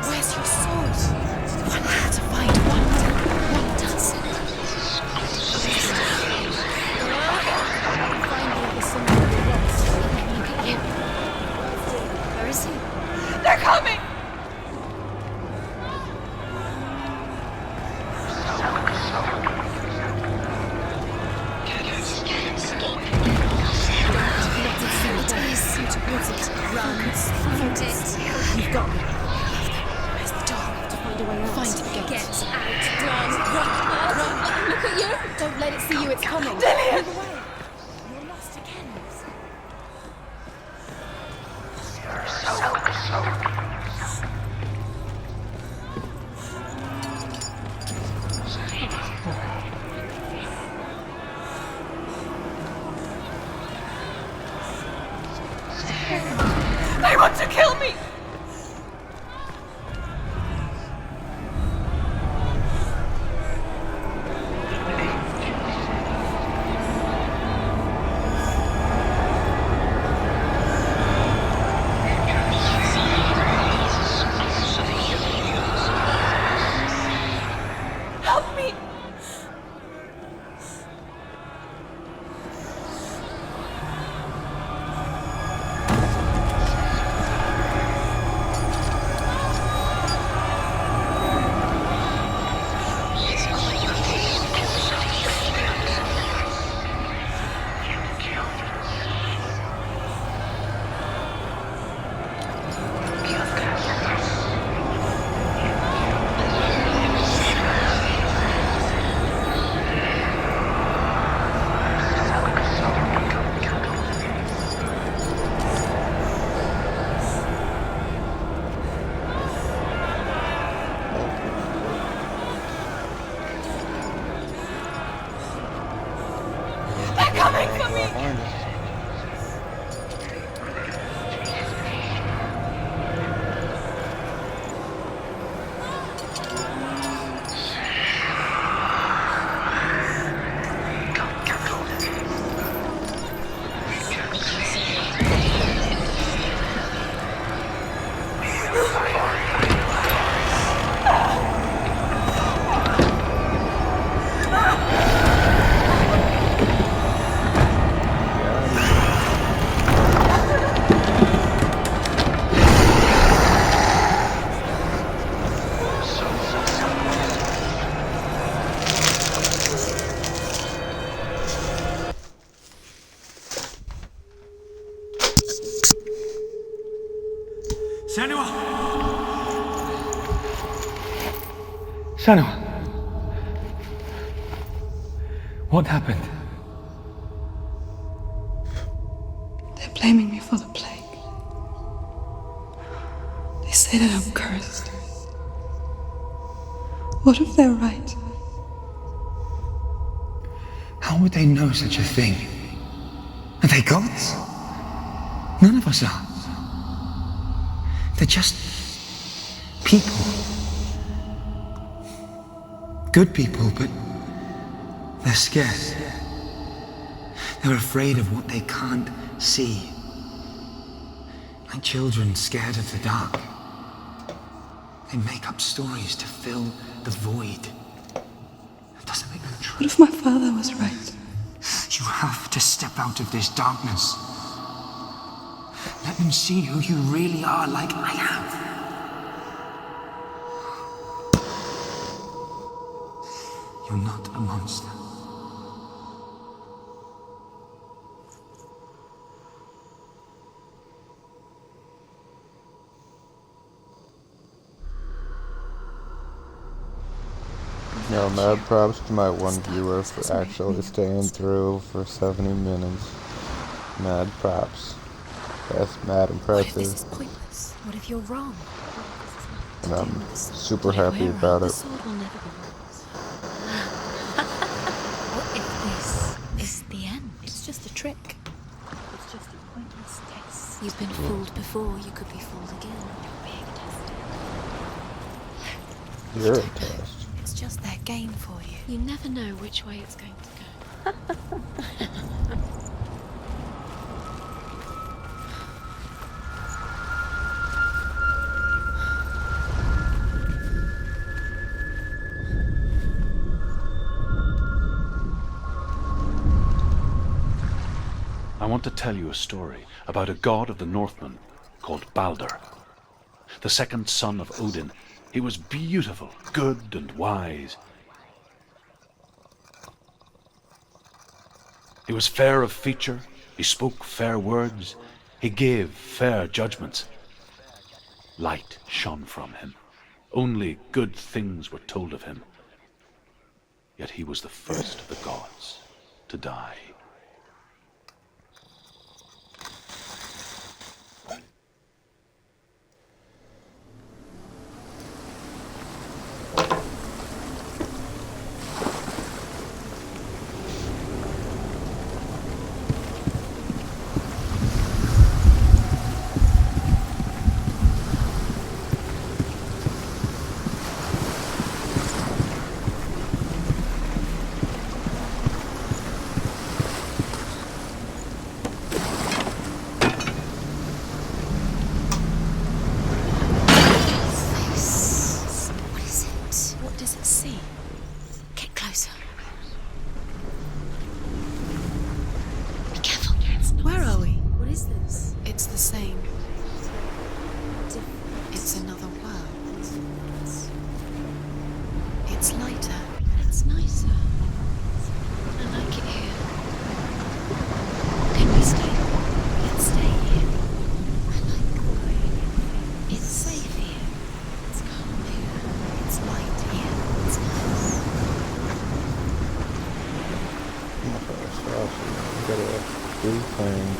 Where's your sword? One has to find one. One does. Where is he? They're coming! Towards it. Run. Find it. You've got me. Where's the door? I have to find a way out. Find it. Get out. Run. Run. Look at you. Don't let it see you. It's coming. Dillian! Move away. You're lost again. They want to kill me! Help me! They're coming for me! Behind us. Sanua! Sanua! What happened? They're blaming me for the plague. They say that I'm cursed. What if they're right? How would they know such a thing? Are they gods? None of us are. They're just people. Good people, but they're scared. They're afraid of what they can't see. Like children scared of the dark. They make up stories to fill the void. That doesn't make them true. What if my father was right? You have to step out of this darkness. Let them see who you really are, like I have. You're not a monster. No, mad props to my one viewer for actually staying through for 70 minutes. Mad props. That's mad What if this impressive. is pointless? What if you're wrong? And I'm super happy about The it. sword will never be yours. What if this is the end? It's just a trick. It's just a pointless test. You've been fooled before. You could be fooled again. You're being tested. You're a test. It's just their game for you. You never know which way it's going to go. I want to tell you a story about a god of the Northmen called Balder. The second son of Odin. He was beautiful, good, and wise. He was fair of feature, he spoke fair words, he gave fair judgments. Light shone from him. Only good things were told of him. Yet he was the first of the gods to die.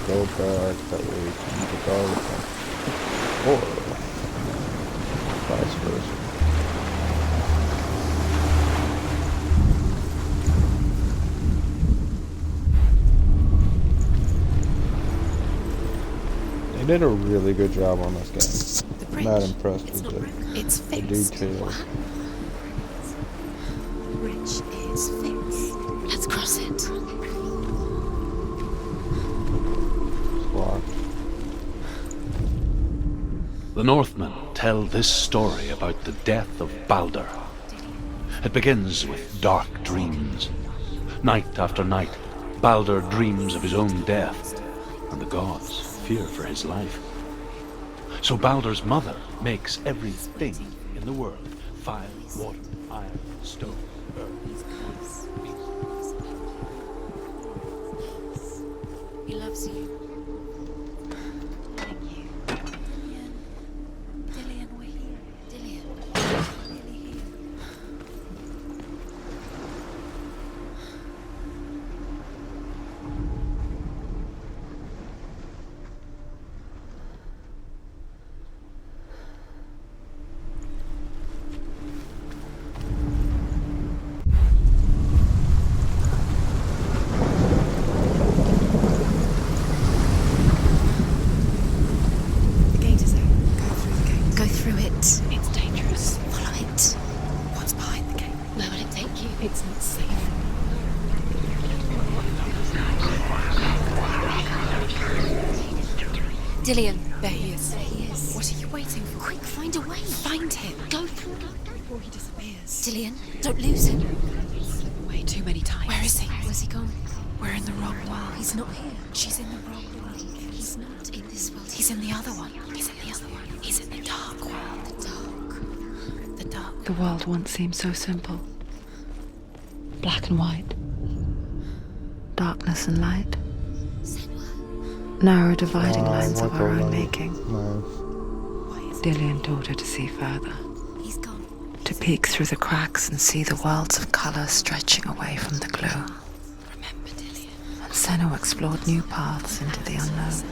Go back that way to the dog, or vice versa. They did a really good job on this game. I'm not impressed with the detail. The bridge is fixed. Let's cross it. The Northmen tell this story about the death of Balder. It begins with dark dreams. Night after night, Balder dreams of his own death, and the gods fear for his life. So Balder's mother makes everything in the world: fire, water, iron, stone, earth, wood, beast. He loves you. Dillian, there he is. There he is. What are you waiting for? Quick, find a way. Find him. Go through before he disappears. Dillian, don't lose him. Slip away too many times. Where is he? Where's he gone? We're in the wrong world. He's not here. She's in the wrong world. He's not in this world. He's in the other one. He's in the other one. He's in the dark world. The dark. The dark. The world once seemed so simple. Black and white. Darkness and light. Narrow dividing lines of our own making. Nice. Dillian taught her to see further. He's gone. To peek through the cracks and see the worlds of colour stretching away from the glue. Remember, Dillian. And Senna explored new paths into the unknown.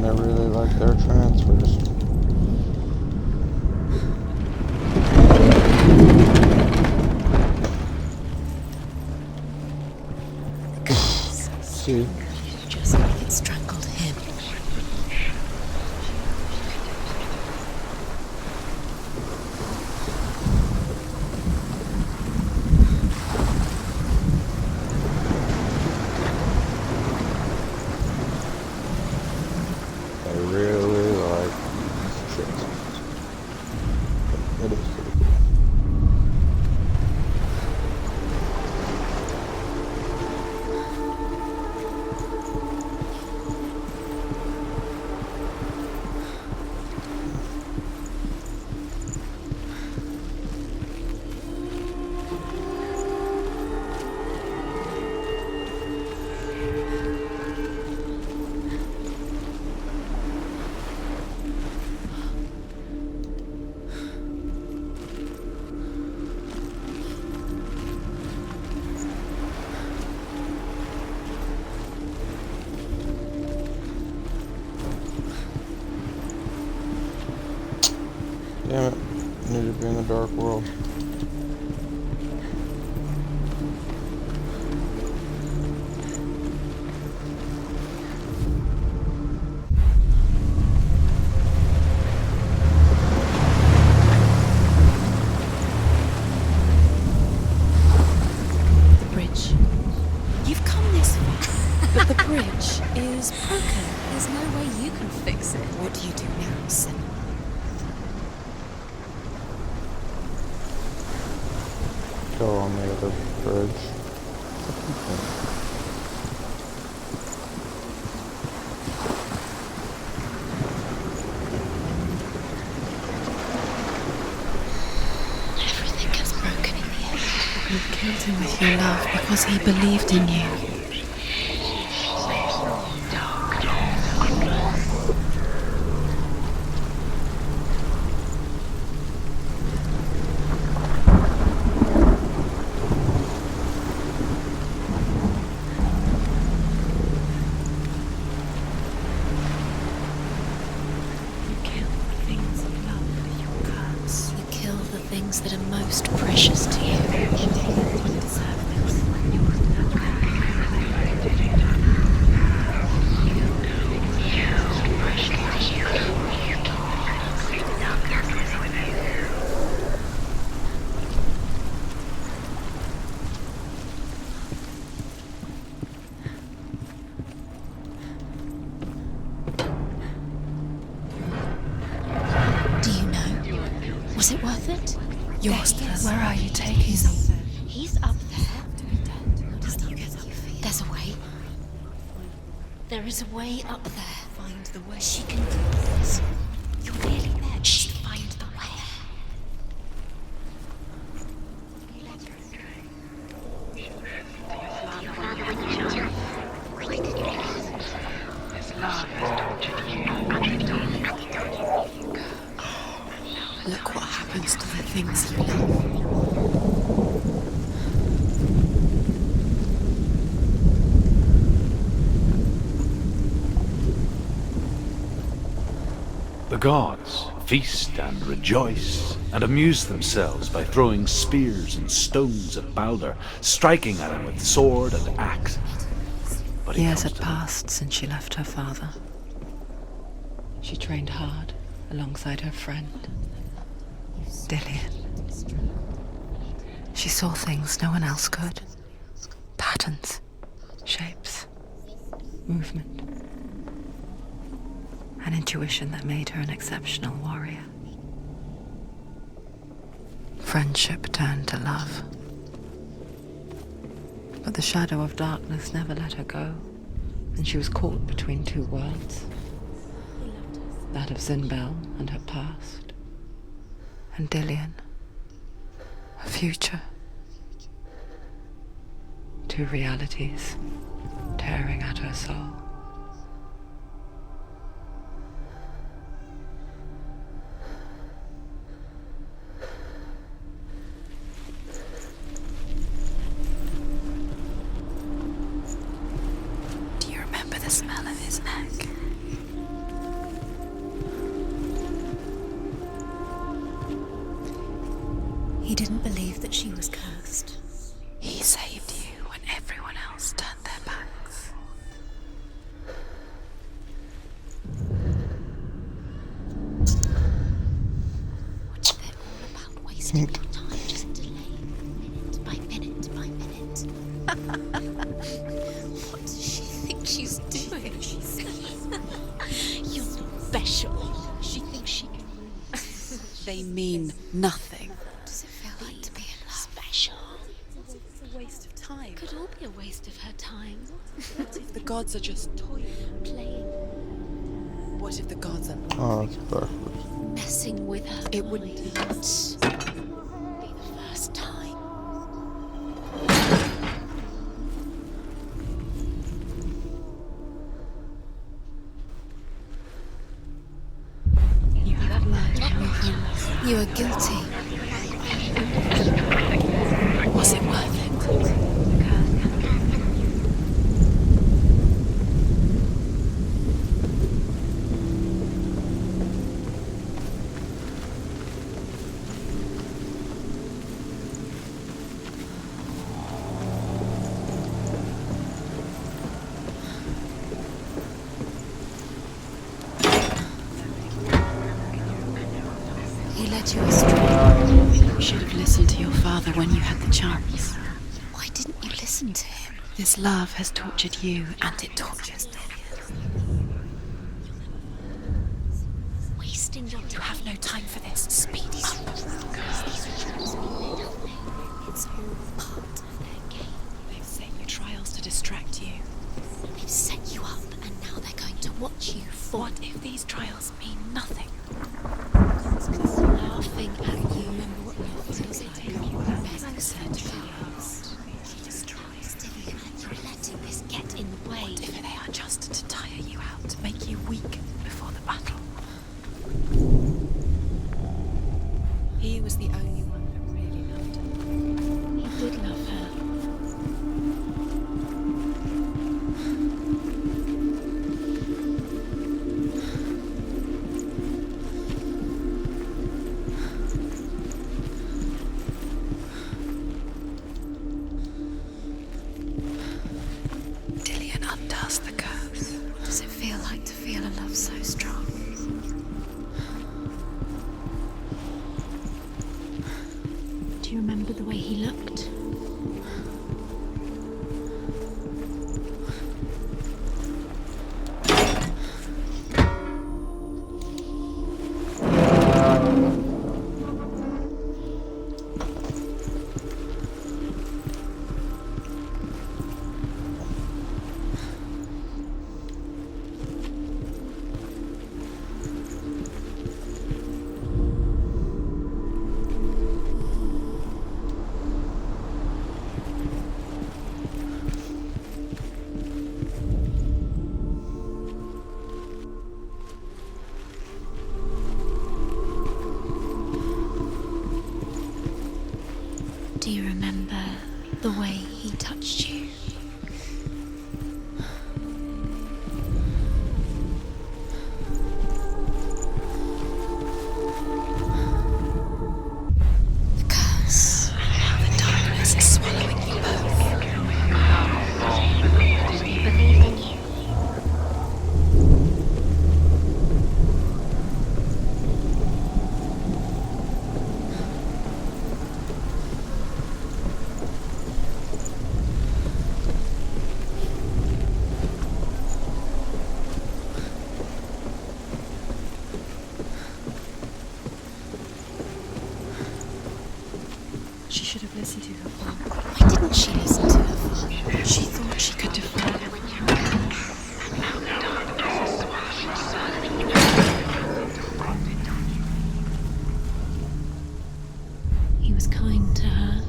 I really like their transfers. See? Just like it strangled him. I really like these transfers. It is pretty cool. Damn it. I need to be in the dark world. The bridge. You've come this far, but the bridge is broken. There's no way you can fix it. What do you do now, Senna? Go on the other bridge. Everything gets broken in the end. You killed him with your love because he believed in you. You kill the things that are most precious to you. You deserve this. Do you know? Was it worth it? Yours. Where are you taking He's me? up there. He's up there. How do you get up? There's a way. There is a way up there. Find the way. She can do this. You're nearly there. Just find the way. Look what happens to the things you love. The gods feast and rejoice and amuse themselves by throwing spears and stones at Balder, striking at him with sword and axe. But Years comes had to passed since she left her father. She trained hard alongside her friend, Dillian. She saw things no one else could. Patterns, shapes, movement. An intuition that made her an exceptional warrior. Friendship turned to love. But the shadow of darkness never let her go, and she was caught between two worlds. That of Zinbel and her past, and Dillian, her future. Two realities tearing at her soul. Do you remember the smell of his neck? He didn't believe that she was cursed. He saved you when everyone else turned their backs. What if they're all about wasting your time, just delaying minute by minute by minute? What does she think she's doing? You're special. She thinks she can. They mean nothing. Does it feel like to be in love? Special. It's a waste of time. It could all be a waste of her time. What if the gods are just toying? Playing, What if the gods are Oh, that's backwards. messing with her. It wouldn't be the first time. You have lied. You are guilty. Was it worth it? He led you astray. You should have listened to your father when you had the chance. Why didn't you listen to him? This love has tortured you, and it tortures Wasting your time. You have no time for this. Speed up. These rituals mean nothing. It's all part of their game. They've set you trials to distract you. They've set you up, and now they're going to watch you fall. What if these trials mean nothing? Laughing at you. Remember what it feels like. You said trials. She destroys Dillian, and you're letting this get in the way. What if they are just to tire you out, to make you weak before the battle? He was the only one that really loved her. He did love her. Dillian undoes the curse. What does it feel like to feel a love so strong? Do you remember the way he looked? Do you remember the way he touched you? The curse. How the darkness is swallowing you both. Why didn't she listen to her father? She thought she could defy him. He was kind to her.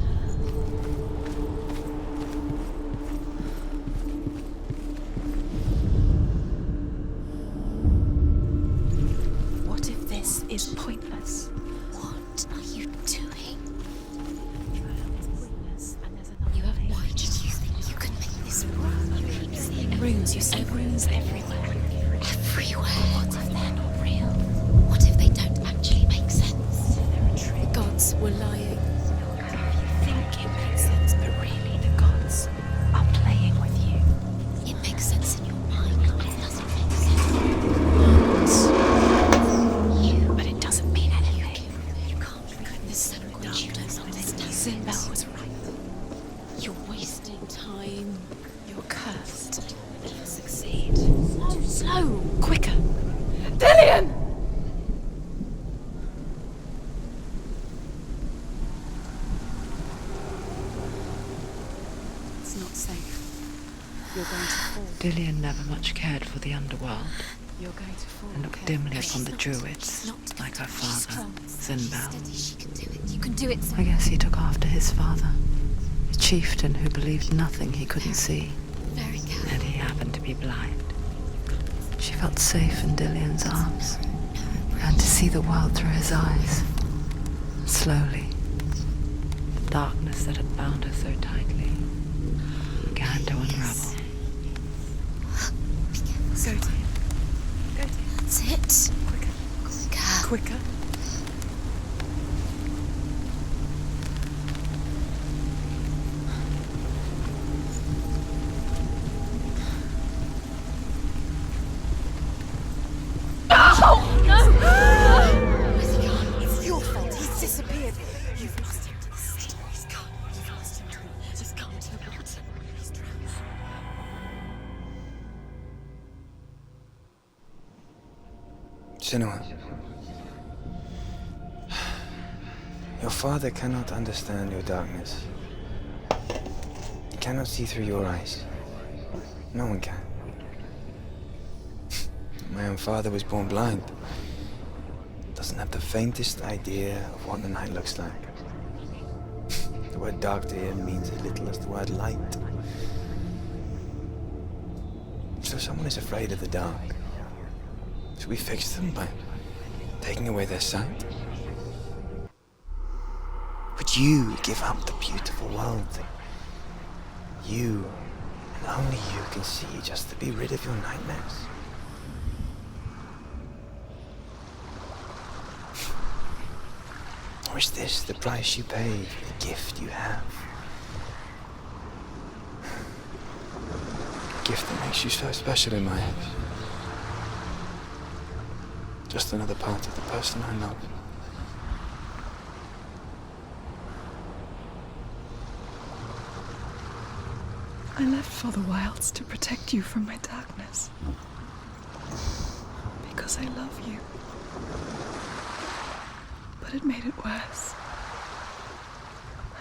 What if this is pointless? What are you doing? You have why did you think you could make this work? You keep seeing rooms, you said rooms everywhere. Everywhere. What if they're not real? What if they don't actually make sense? The gods were lying. You think it makes sense, but really the gods are playing with you. It makes sense in your mind, but it doesn't make sense. But it doesn't mean anything. You can't read this and you don't understand. Sinbel was right. You're wasting time. You're cursed. Never succeed. Slow, quicker. Dillian! It's not safe. You're going to fall. Dillian never much cared for the underworld You're going to fall. and looked dimly upon the druids, like her father, Sinbel. She can do it. You can do it. I guess he took after his father, a chieftain who believed nothing he couldn't see, Very careful. and he happened to be blind. She felt safe in Dillian's arms, and to see the world through his eyes. Slowly, the darkness that had bound her so tightly began to unravel. Go to him. Go to him. That's it. Quicker. Quicker. Quicker. Where's he gone? It's your fault. He's disappeared. You've lost him to the sea. He's gone. You've lost him. He's gone to the water. He's drowned. Senua, your father cannot understand your darkness. He cannot see through your eyes. No one can. My own father was born blind. Doesn't have the faintest idea of what the night looks like. The word dark to him means as little as the word light. So someone is afraid of the dark. Should we fix them by taking away their sight? Would you give up the beautiful world that you, and only you, can see just to be rid of your nightmares? Or is this the price you pay for the gift you have? A gift that makes you so special in my eyes. Just another part of the person I love. I left for the wilds to protect you from my darkness. Because I love you. But it made it worse.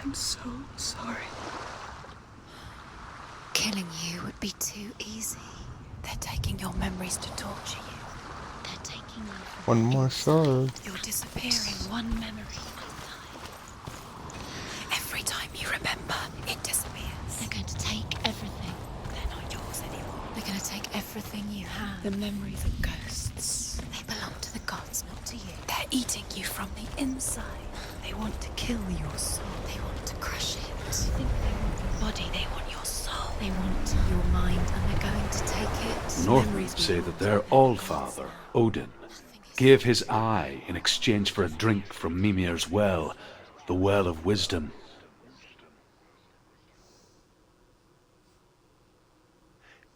I'm so sorry. Killing you would be too easy. They're taking your memories to torture you. They're taking you from One more shard. You're disappearing one memory at a time. Every time you remember, it disappears. They're going to take everything. They're not yours anymore. They're going to take everything you have. The memories of ghosts. They belong to the gods, not to you. They're eating you from the inside. They want to kill your soul. They want to crush it. They think they want your body. They want your soul. They want your mind, and they're going to take it. Northmen say that their Allfather, Odin, gave his eye in exchange for a drink from Mimir's well, the well of wisdom.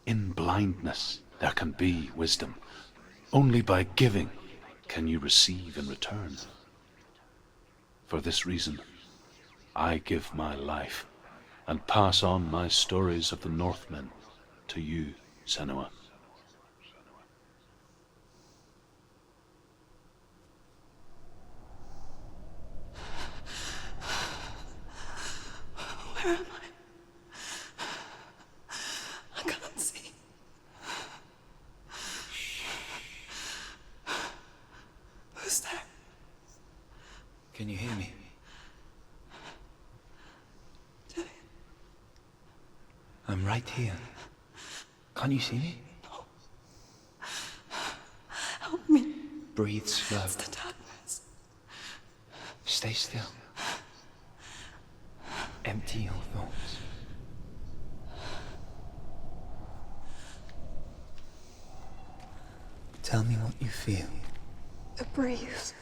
In blindness there can be wisdom. Only by giving can you receive in return. For this reason, I give my life and pass on my stories of the Northmen to you, Senua. Where Where am I can't see. Who's there? Can you hear me? I'm right here. Can't you see me? No. Help me. Breathe slow. It's the darkness. Stay still. Empty your thoughts. Tell me what you feel. The breeze.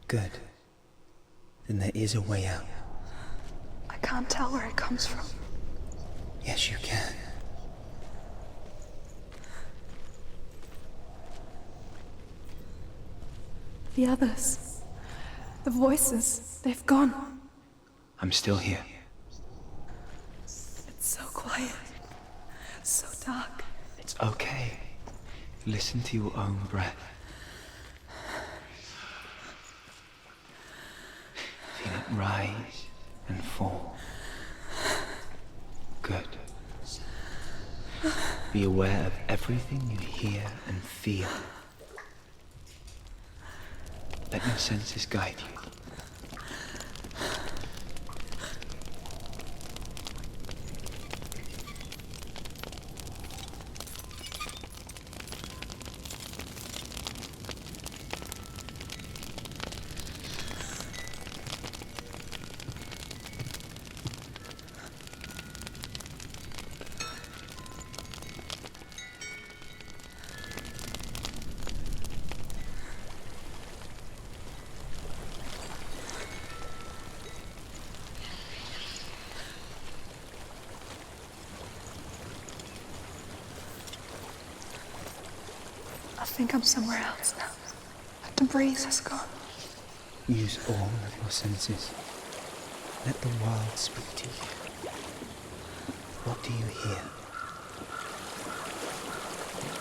Good. Then there is a way out. I can't tell where it comes from. Yes, you can. The others. The voices. They've gone. I'm still here. It's so quiet. So dark. It's okay. Listen to your own breath. Feel it rise and fall. Good. Be aware of everything you hear and feel. Let your senses guide you. I think I'm somewhere else now. But the breeze has gone. Use all of your senses. Let the world speak to you. What do you hear?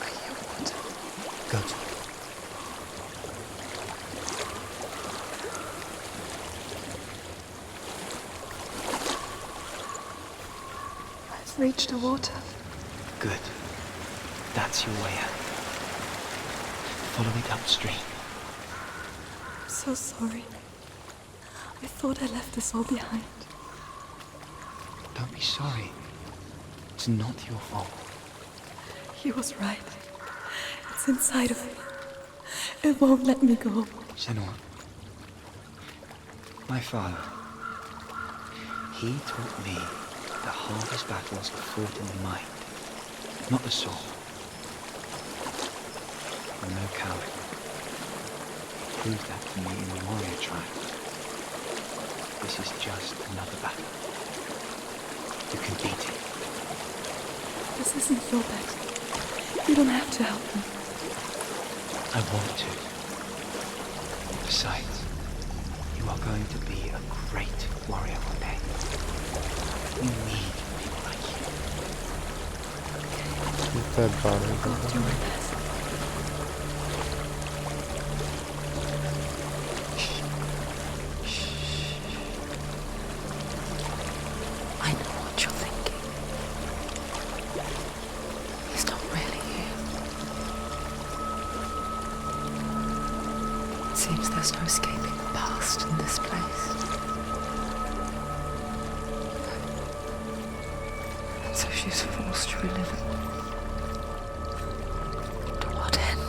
I hear water. Go to it. I've reached the water. Good. That's your way out. Follow it upstream. I'm so sorry. I thought I left this all behind. Don't be sorry. It's not your fault. He was right. It's inside of me. It won't let me go. Senua, my father, he taught me the hardest battles are fought in the mind, not the sword. I'm no coward. Prove that to me in the warrior tribe. This is just another battle. You can beat it. This isn't your battle. You don't have to help me. I want to. Besides, you are going to be a great warrior one day. We need people like you. His dead body. I'll do my best. I know what you're thinking. He's not really here. It seems there's no escaping the past in this place. And so she's forced to relive it. To what end?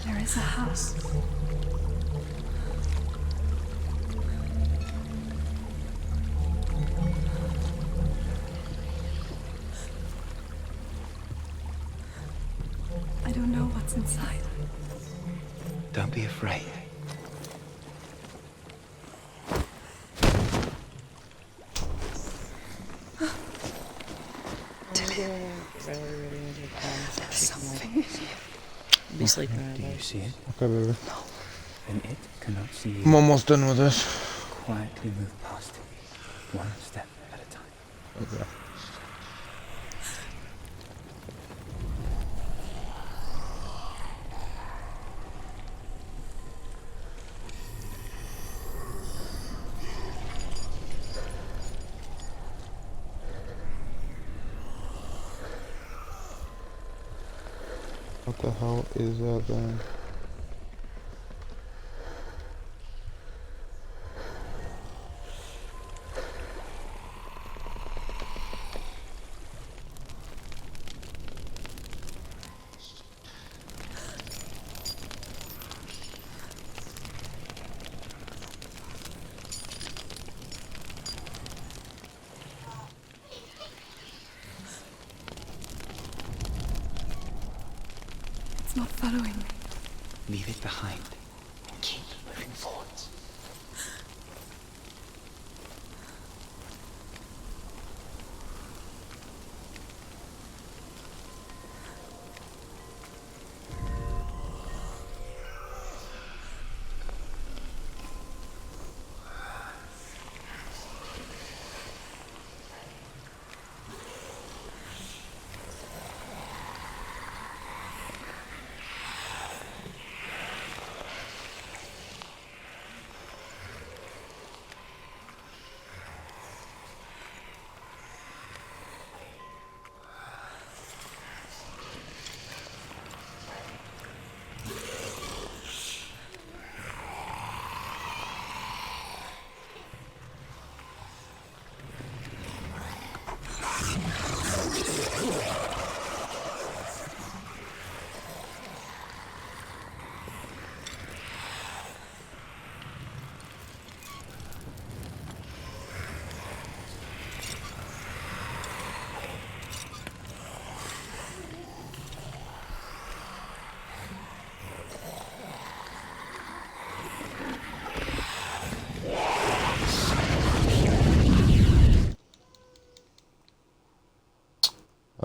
There is a house. I don't know what's inside. Don't be afraid. There's something in here. Be sleeping. Do you see it? Okay, baby. Then it cannot see you. I'm almost done with this. Quietly move past it, one step at a time. Okay. What the hell is that then? It's not following me. Leave it behind and keep moving forwards.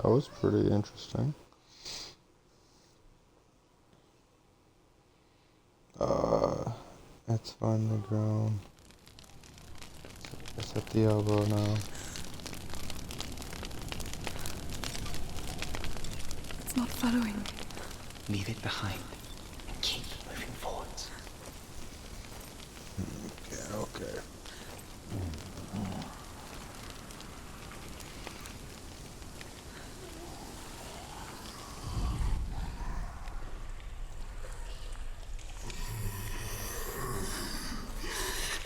That was pretty interesting. It's finally grown. It's at the elbow now. It's not following me. Leave it behind and keep moving forwards. Okay.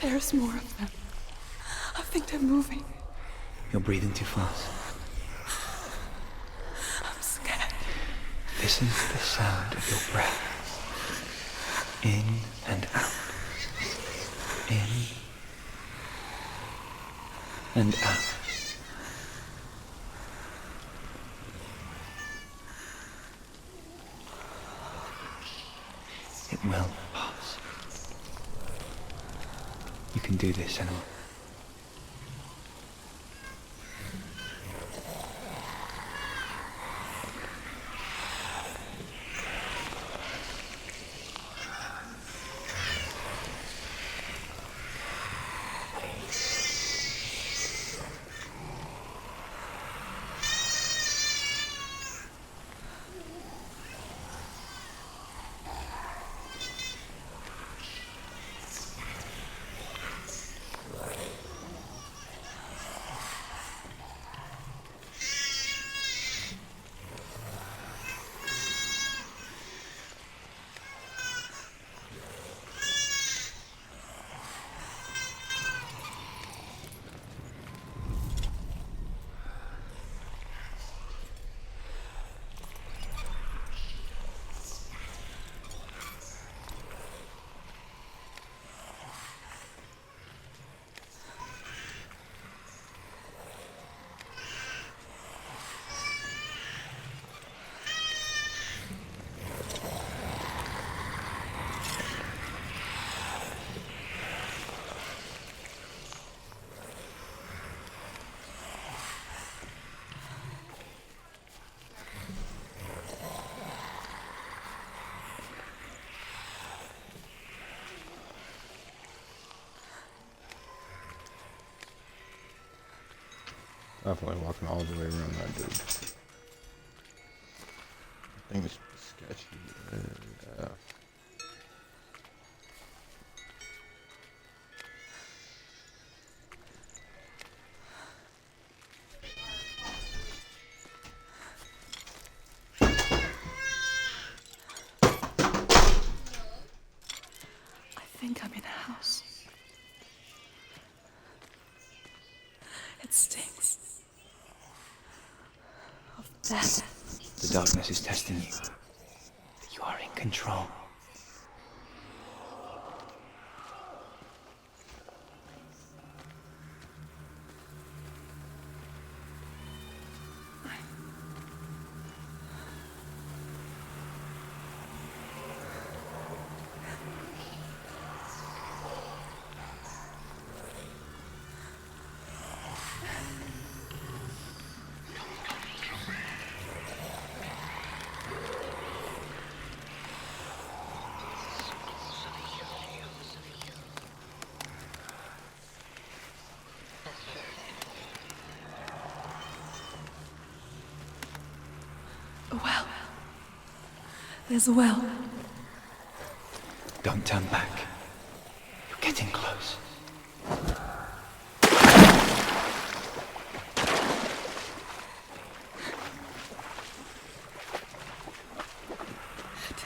There's more of them. I think they're moving. You're breathing too fast. I'm scared. This is the sound of your breath. In and out. In and out. It will pass. You can do this, Senua. Definitely walking all the way around that dude. I think it's sketchy. Yeah. I think I'm in a house. It stinks of death. The darkness is testing you. You are in control. A well. There's a well. Don't turn back. You're getting close.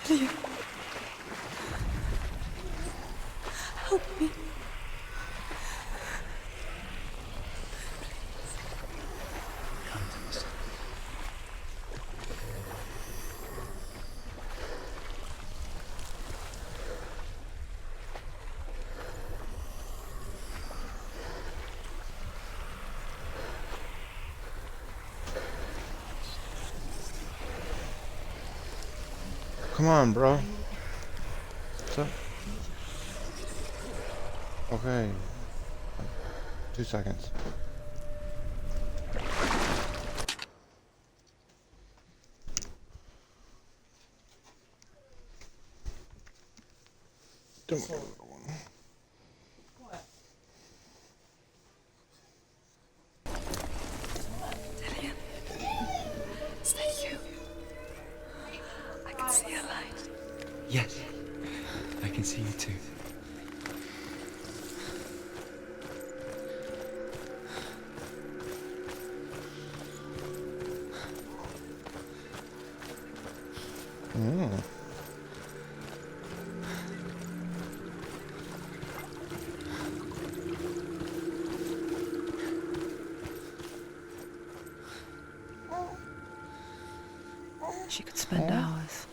Dillian. Help me. Come on, bro. What's up? Okay. 2 seconds. Don't worry. Dillian. Is that you? I can see a light. Yes, I can see you too. Mm. She could spend hours,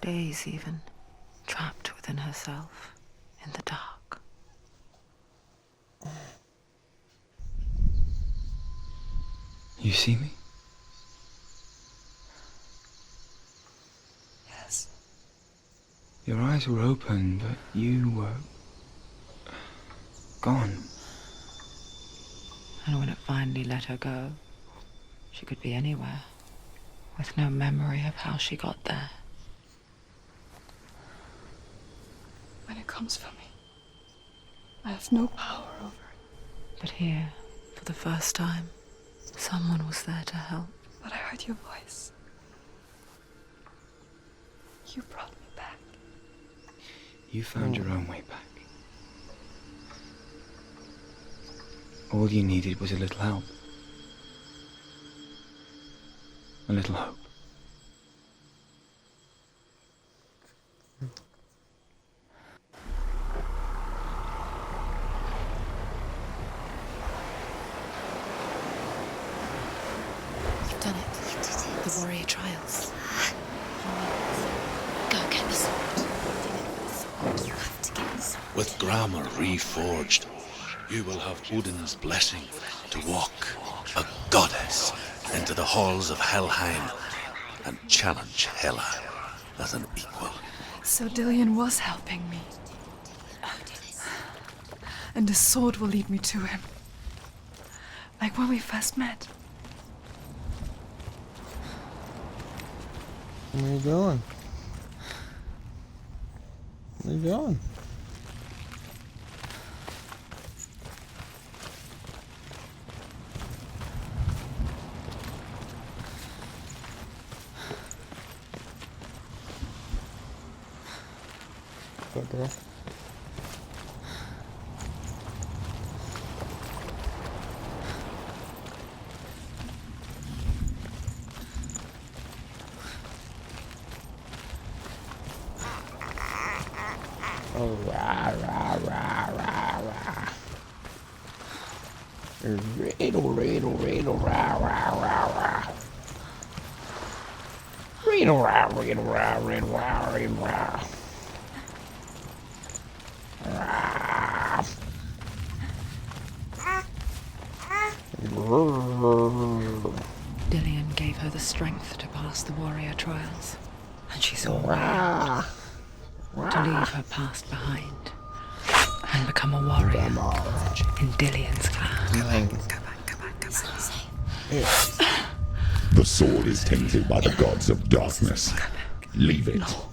days even, trapped within herself, in the dark. You see me? Yes. Your eyes were open, but you were gone. And when it finally let her go, she could be anywhere, with no memory of how she got there. When it comes for me, I have no power over it. But here, for the first time, someone was there to help. But I heard your voice. You brought me back. You found your own way back. All you needed was a little help. A little hope. You've done it. You did it. The warrior trials. Go get the sword. You have to get the sword. With grammar reforged, you will have Odin's blessing to walk, a goddess, into the halls of Helheim and challenge Hela as an equal. So Dillian was helping me. And the sword will lead me to him. Like when we first met. Where you going? Where you going? up, bro? Oh, rah, rah, rah, rah, rah. Riddle, riddle, riddle, rah, rah, rah, rah. Riddle, rah, riddle, rah, riddle, rah, riddle, rah. Rah. Dillian gave her the strength to pass the warrior trials, and she saw a way out, to leave her past behind and become a warrior in Dillian's clan. The sword is tainted by the gods of darkness. Leave it. No.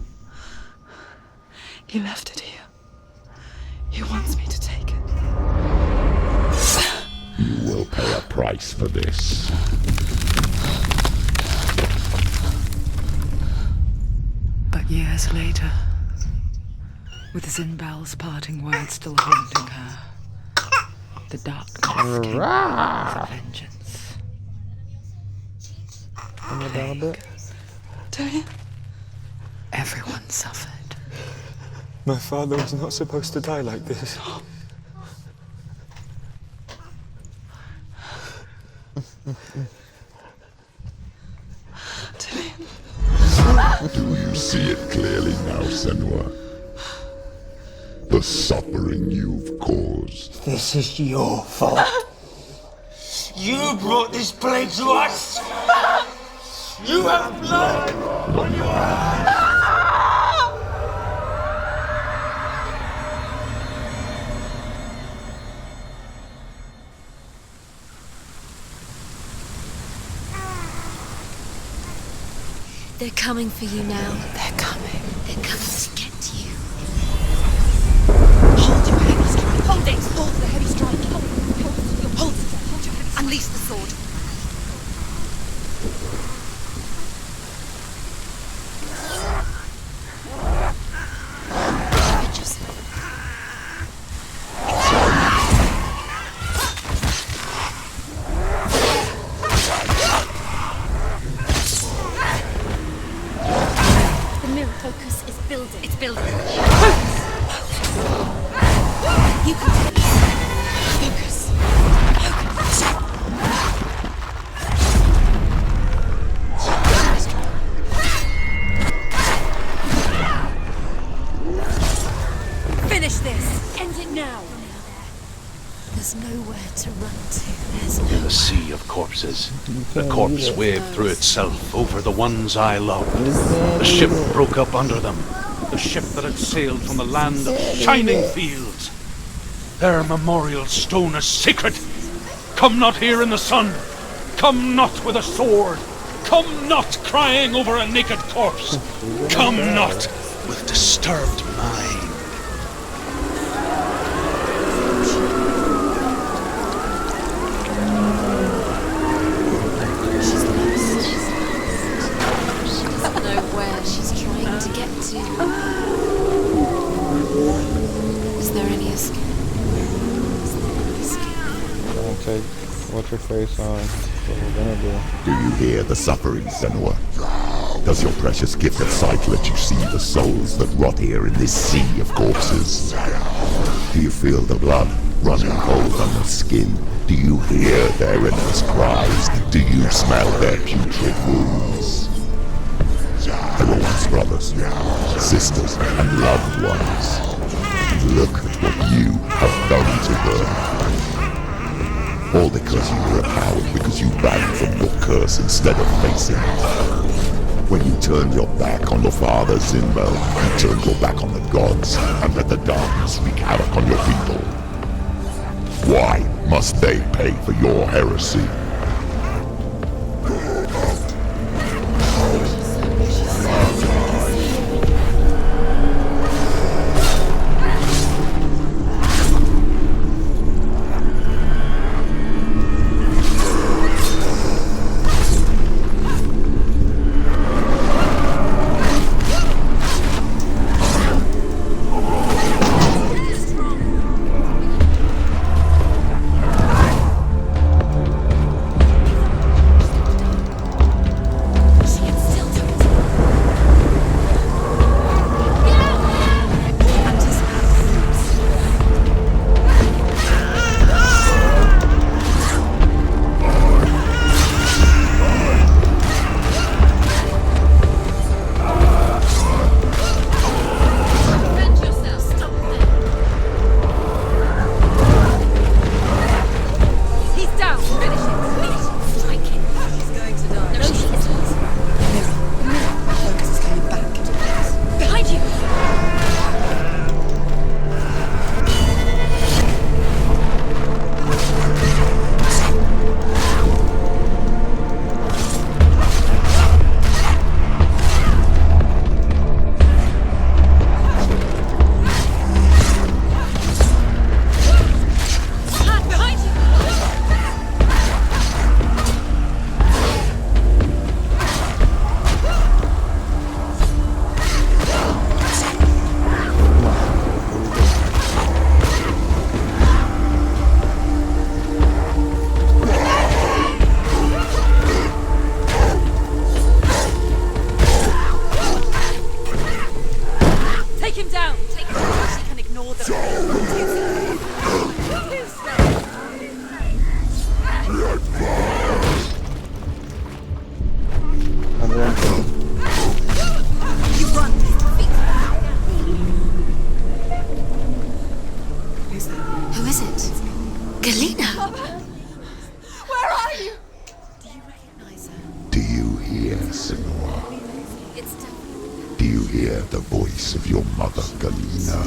He left it here. He wants me to take it. You will pay a price for this. But years later, with Zinbal's parting words still haunting her, the darkness came for vengeance. Plague. Dillian? Everyone suffered. My father was not supposed to die like this. Do you see it clearly now, Senua? The suffering you've caused. This is your fault. You brought this plague to us! You have blood on your hands! They're coming for you now. They're coming. They're coming to get you. Hold your heavy strike. Hold it. Hold the heavy strike. Hold it. Hold your heavy strike. Unleash the sword. The mirror focus is building. It's building. You can do this. Focus. Finish this. End it now. There's nowhere to run to. There's no. In the sea of corpses, the corpse waved through itself over the ones I loved. The ship broke up under them. The ship that had sailed from the land of shining fields. Their memorial stone is sacred. Come not here in the sun. Come not with a sword. Come not crying over a naked corpse. Come not with disturbed mind. Know where she's trying to get to. Is there any escape? Don't take what's your face on. What we're gonna do. Do you hear the suffering, Senua? Does your precious gift of sight let you see the souls that rot here in this sea of corpses? Do you feel the blood running cold on the skin? Do you hear their endless cries? Do you smell their putrid wounds? They were once brothers, sisters, and loved ones. Look at what you have done to them. All because you were a coward, because you ran from your curse instead of facing it. When you turned your back on your father, Zinbel, you turned your back on the gods and let the darkness wreak havoc on your people. Why must they pay for your heresy? hear, Senua? Do you hear the voice of your mother, Galena?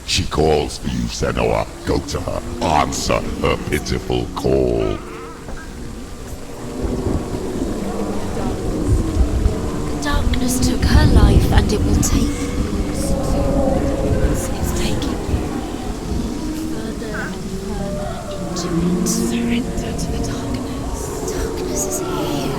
She calls for you, Senua. Go to her. Answer her pitiful call. The darkness took her life, and it will take it's taking you further and further into it. Surrender to the darkness. Darkness is here.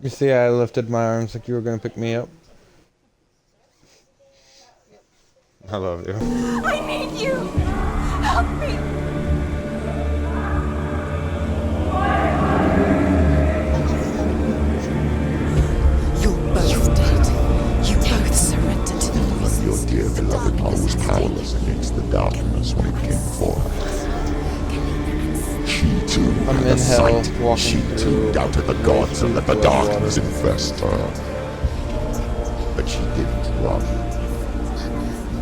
You see, I lifted my arms like you were gonna pick me up. I love you. I need you! Help me! You're both dead. You both surrendered to the voices. Your dear beloved mother was powerless against the darkness when it came forth. She too I'm had in the hell, sight. walking She through too doubted the gods and let the darkness infest her. But she didn't run.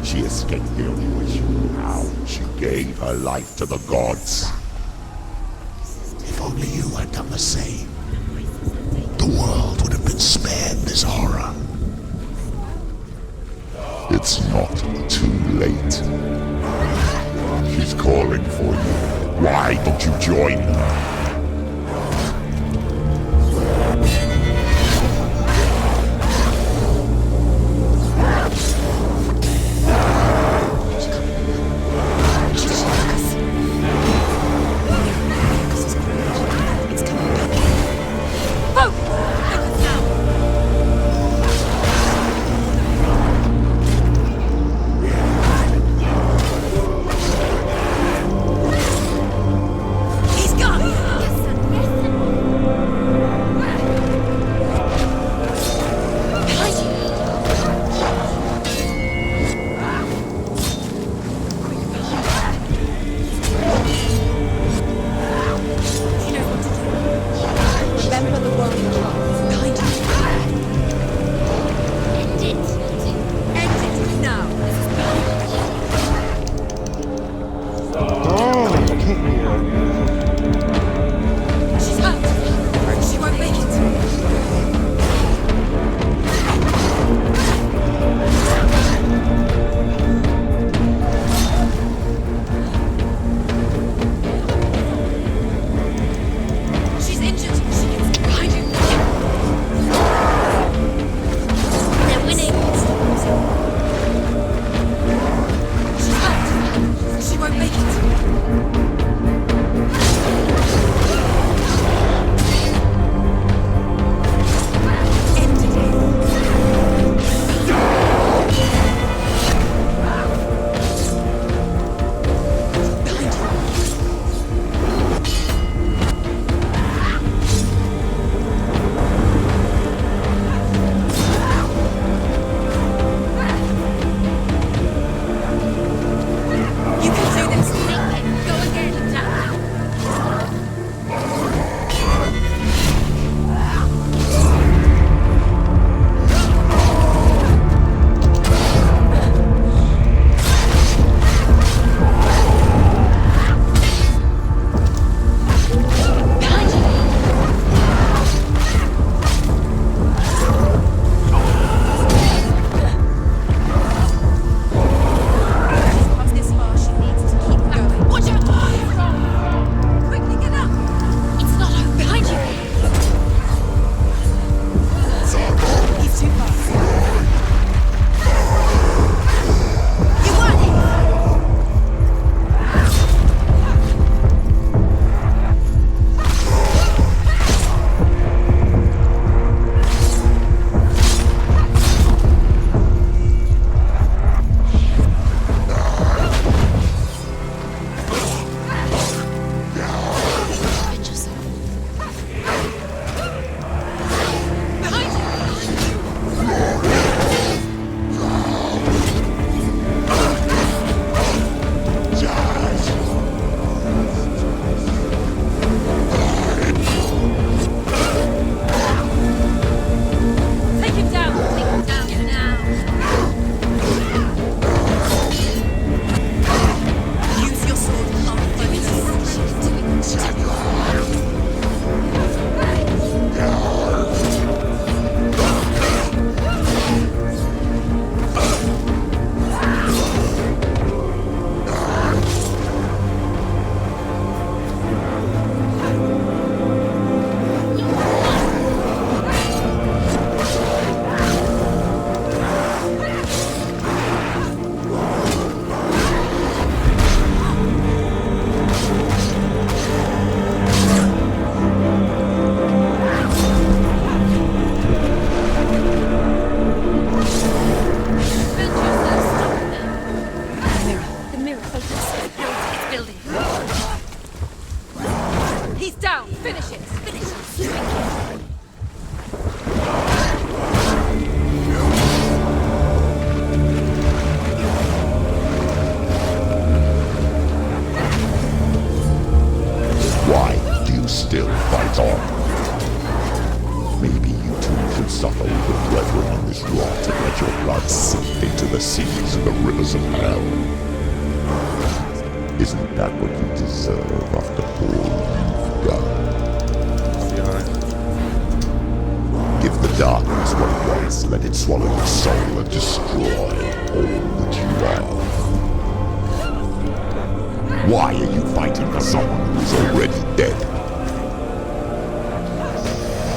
She escaped the only way she knew how. She gave her life to the gods. If only you had done the same, the world would have been spared this horror. It's not too late. She's calling for you. Why don't you join her? He's gone! Maybe you too should suffer with your brethren in this rot and let your blood sink into the seas and the rivers of hell. Isn't that what you deserve after all you've done? I'll be honest. Give the darkness what it wants, let it swallow your soul and destroy all that you are. Why are you fighting for someone who is already dead?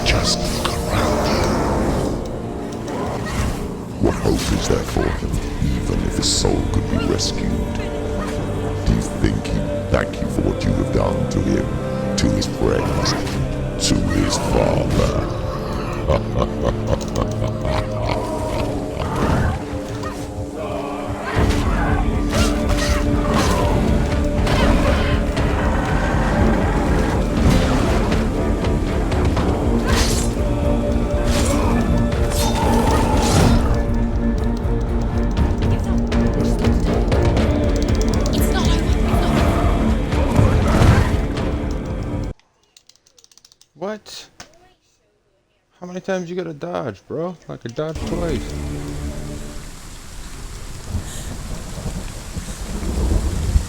Just look around you. What hope is there for him, even if his soul could be rescued? Do you think he'd thank you for what you have done to him, to his friends, to his father? What? How many times you gotta dodge, bro? Like I dodged twice.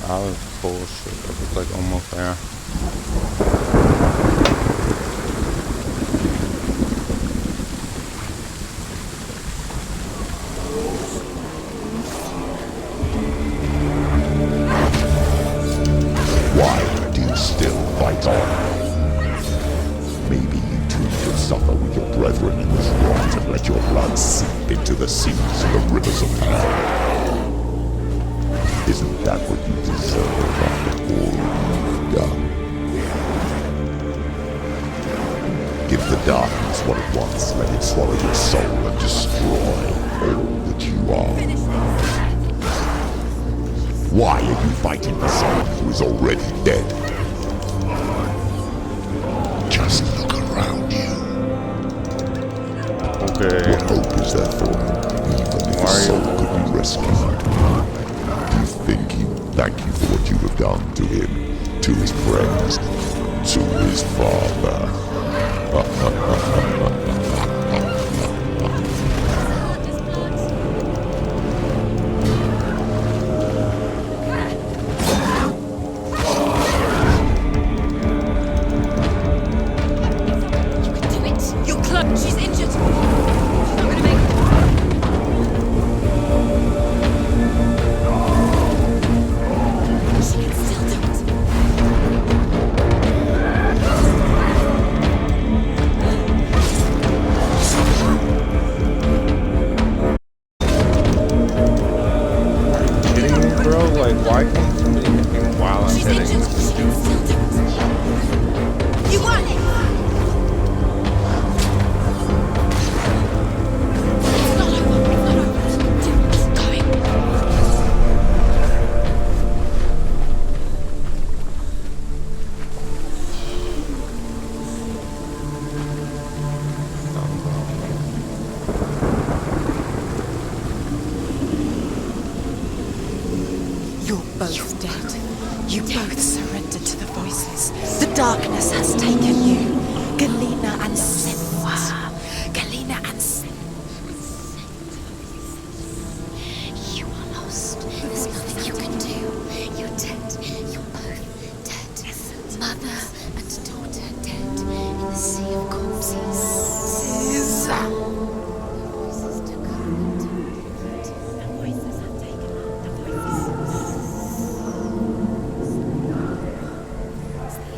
That was bullshit. That was like almost there. Why do you still fight on? Maybe you too should suffer with your brethren in this rot and let your blood seep into the seas and the rivers of hell. Isn't that what you deserve after all you've done? Give the darkness what it wants, let it swallow your soul and destroy all that you are. Why are you fighting for someone who is already dead? Just look around you. Okay. What hope is there for him, even if his soul could be rescued? Do you think he'd thank you for what you have done to him, to his friends, to his father? She's injured. She's not gonna make it. She can still do it. Kidding me, bro? Like, why can't somebody hit me while I'm She's hitting? injured. She can still do it. You want it. You're both dead. You both surrendered to the voices. The darkness has taken you. Galena and Senua. Galena and You are lost. There's nothing you can do. You're dead. You're both dead. Mother and daughter dead in the sea of corpses. Voices took her into the voices have taken her. The voices. It's the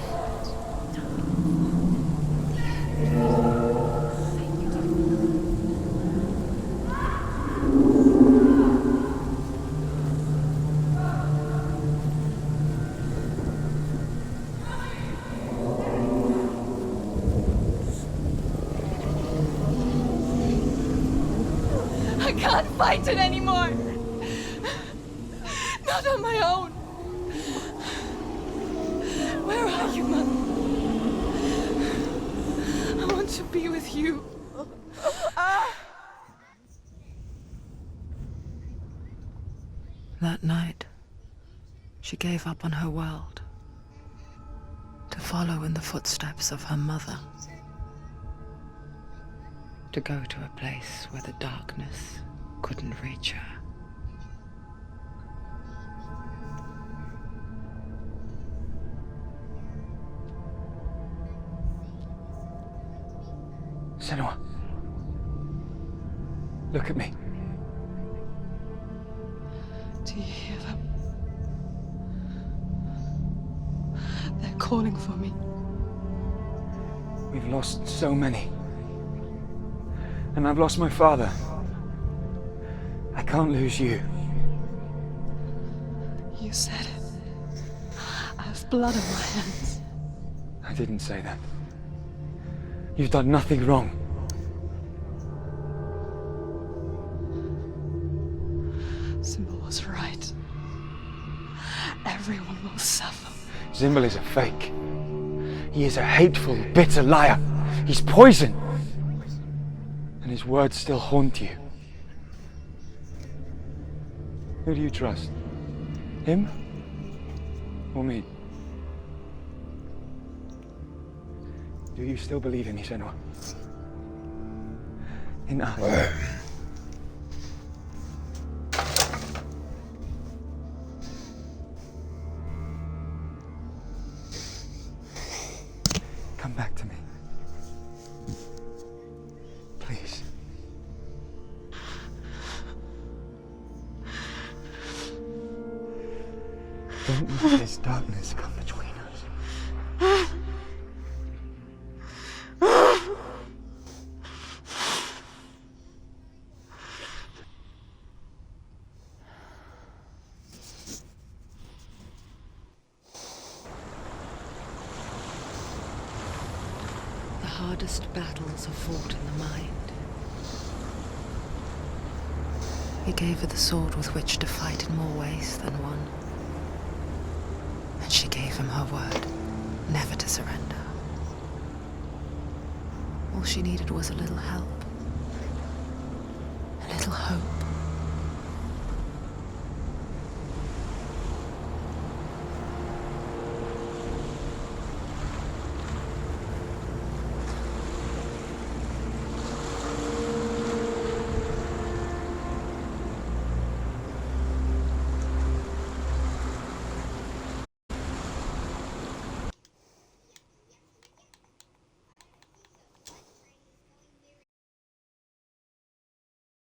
I can't fight it anymore. Not on my own. Where are you, Mother? I want to be with you. That night, she gave up on her world to follow in the footsteps of her mother. to go to a place where the darkness couldn't reach her. Senua. Look at me. Do you hear them? They're calling for me. We've lost so many. And I've lost my father. I can't lose you. You said it. I have blood on my hands. I didn't say that. You've done nothing wrong. Symbol was right. Everyone will suffer. Zimbel is a fake. He is a hateful, bitter liar. He's poison. And his words still haunt you. Who do you trust? Him? Or me? Do you still believe in me, Senua? In us? Come back to me. Please. Don't let this darkness come between us. The hardest battles are fought in the mind. He gave her the sword with which to fight in more ways than one. And she gave him her word, never to surrender. All she needed was a little help, a little hope.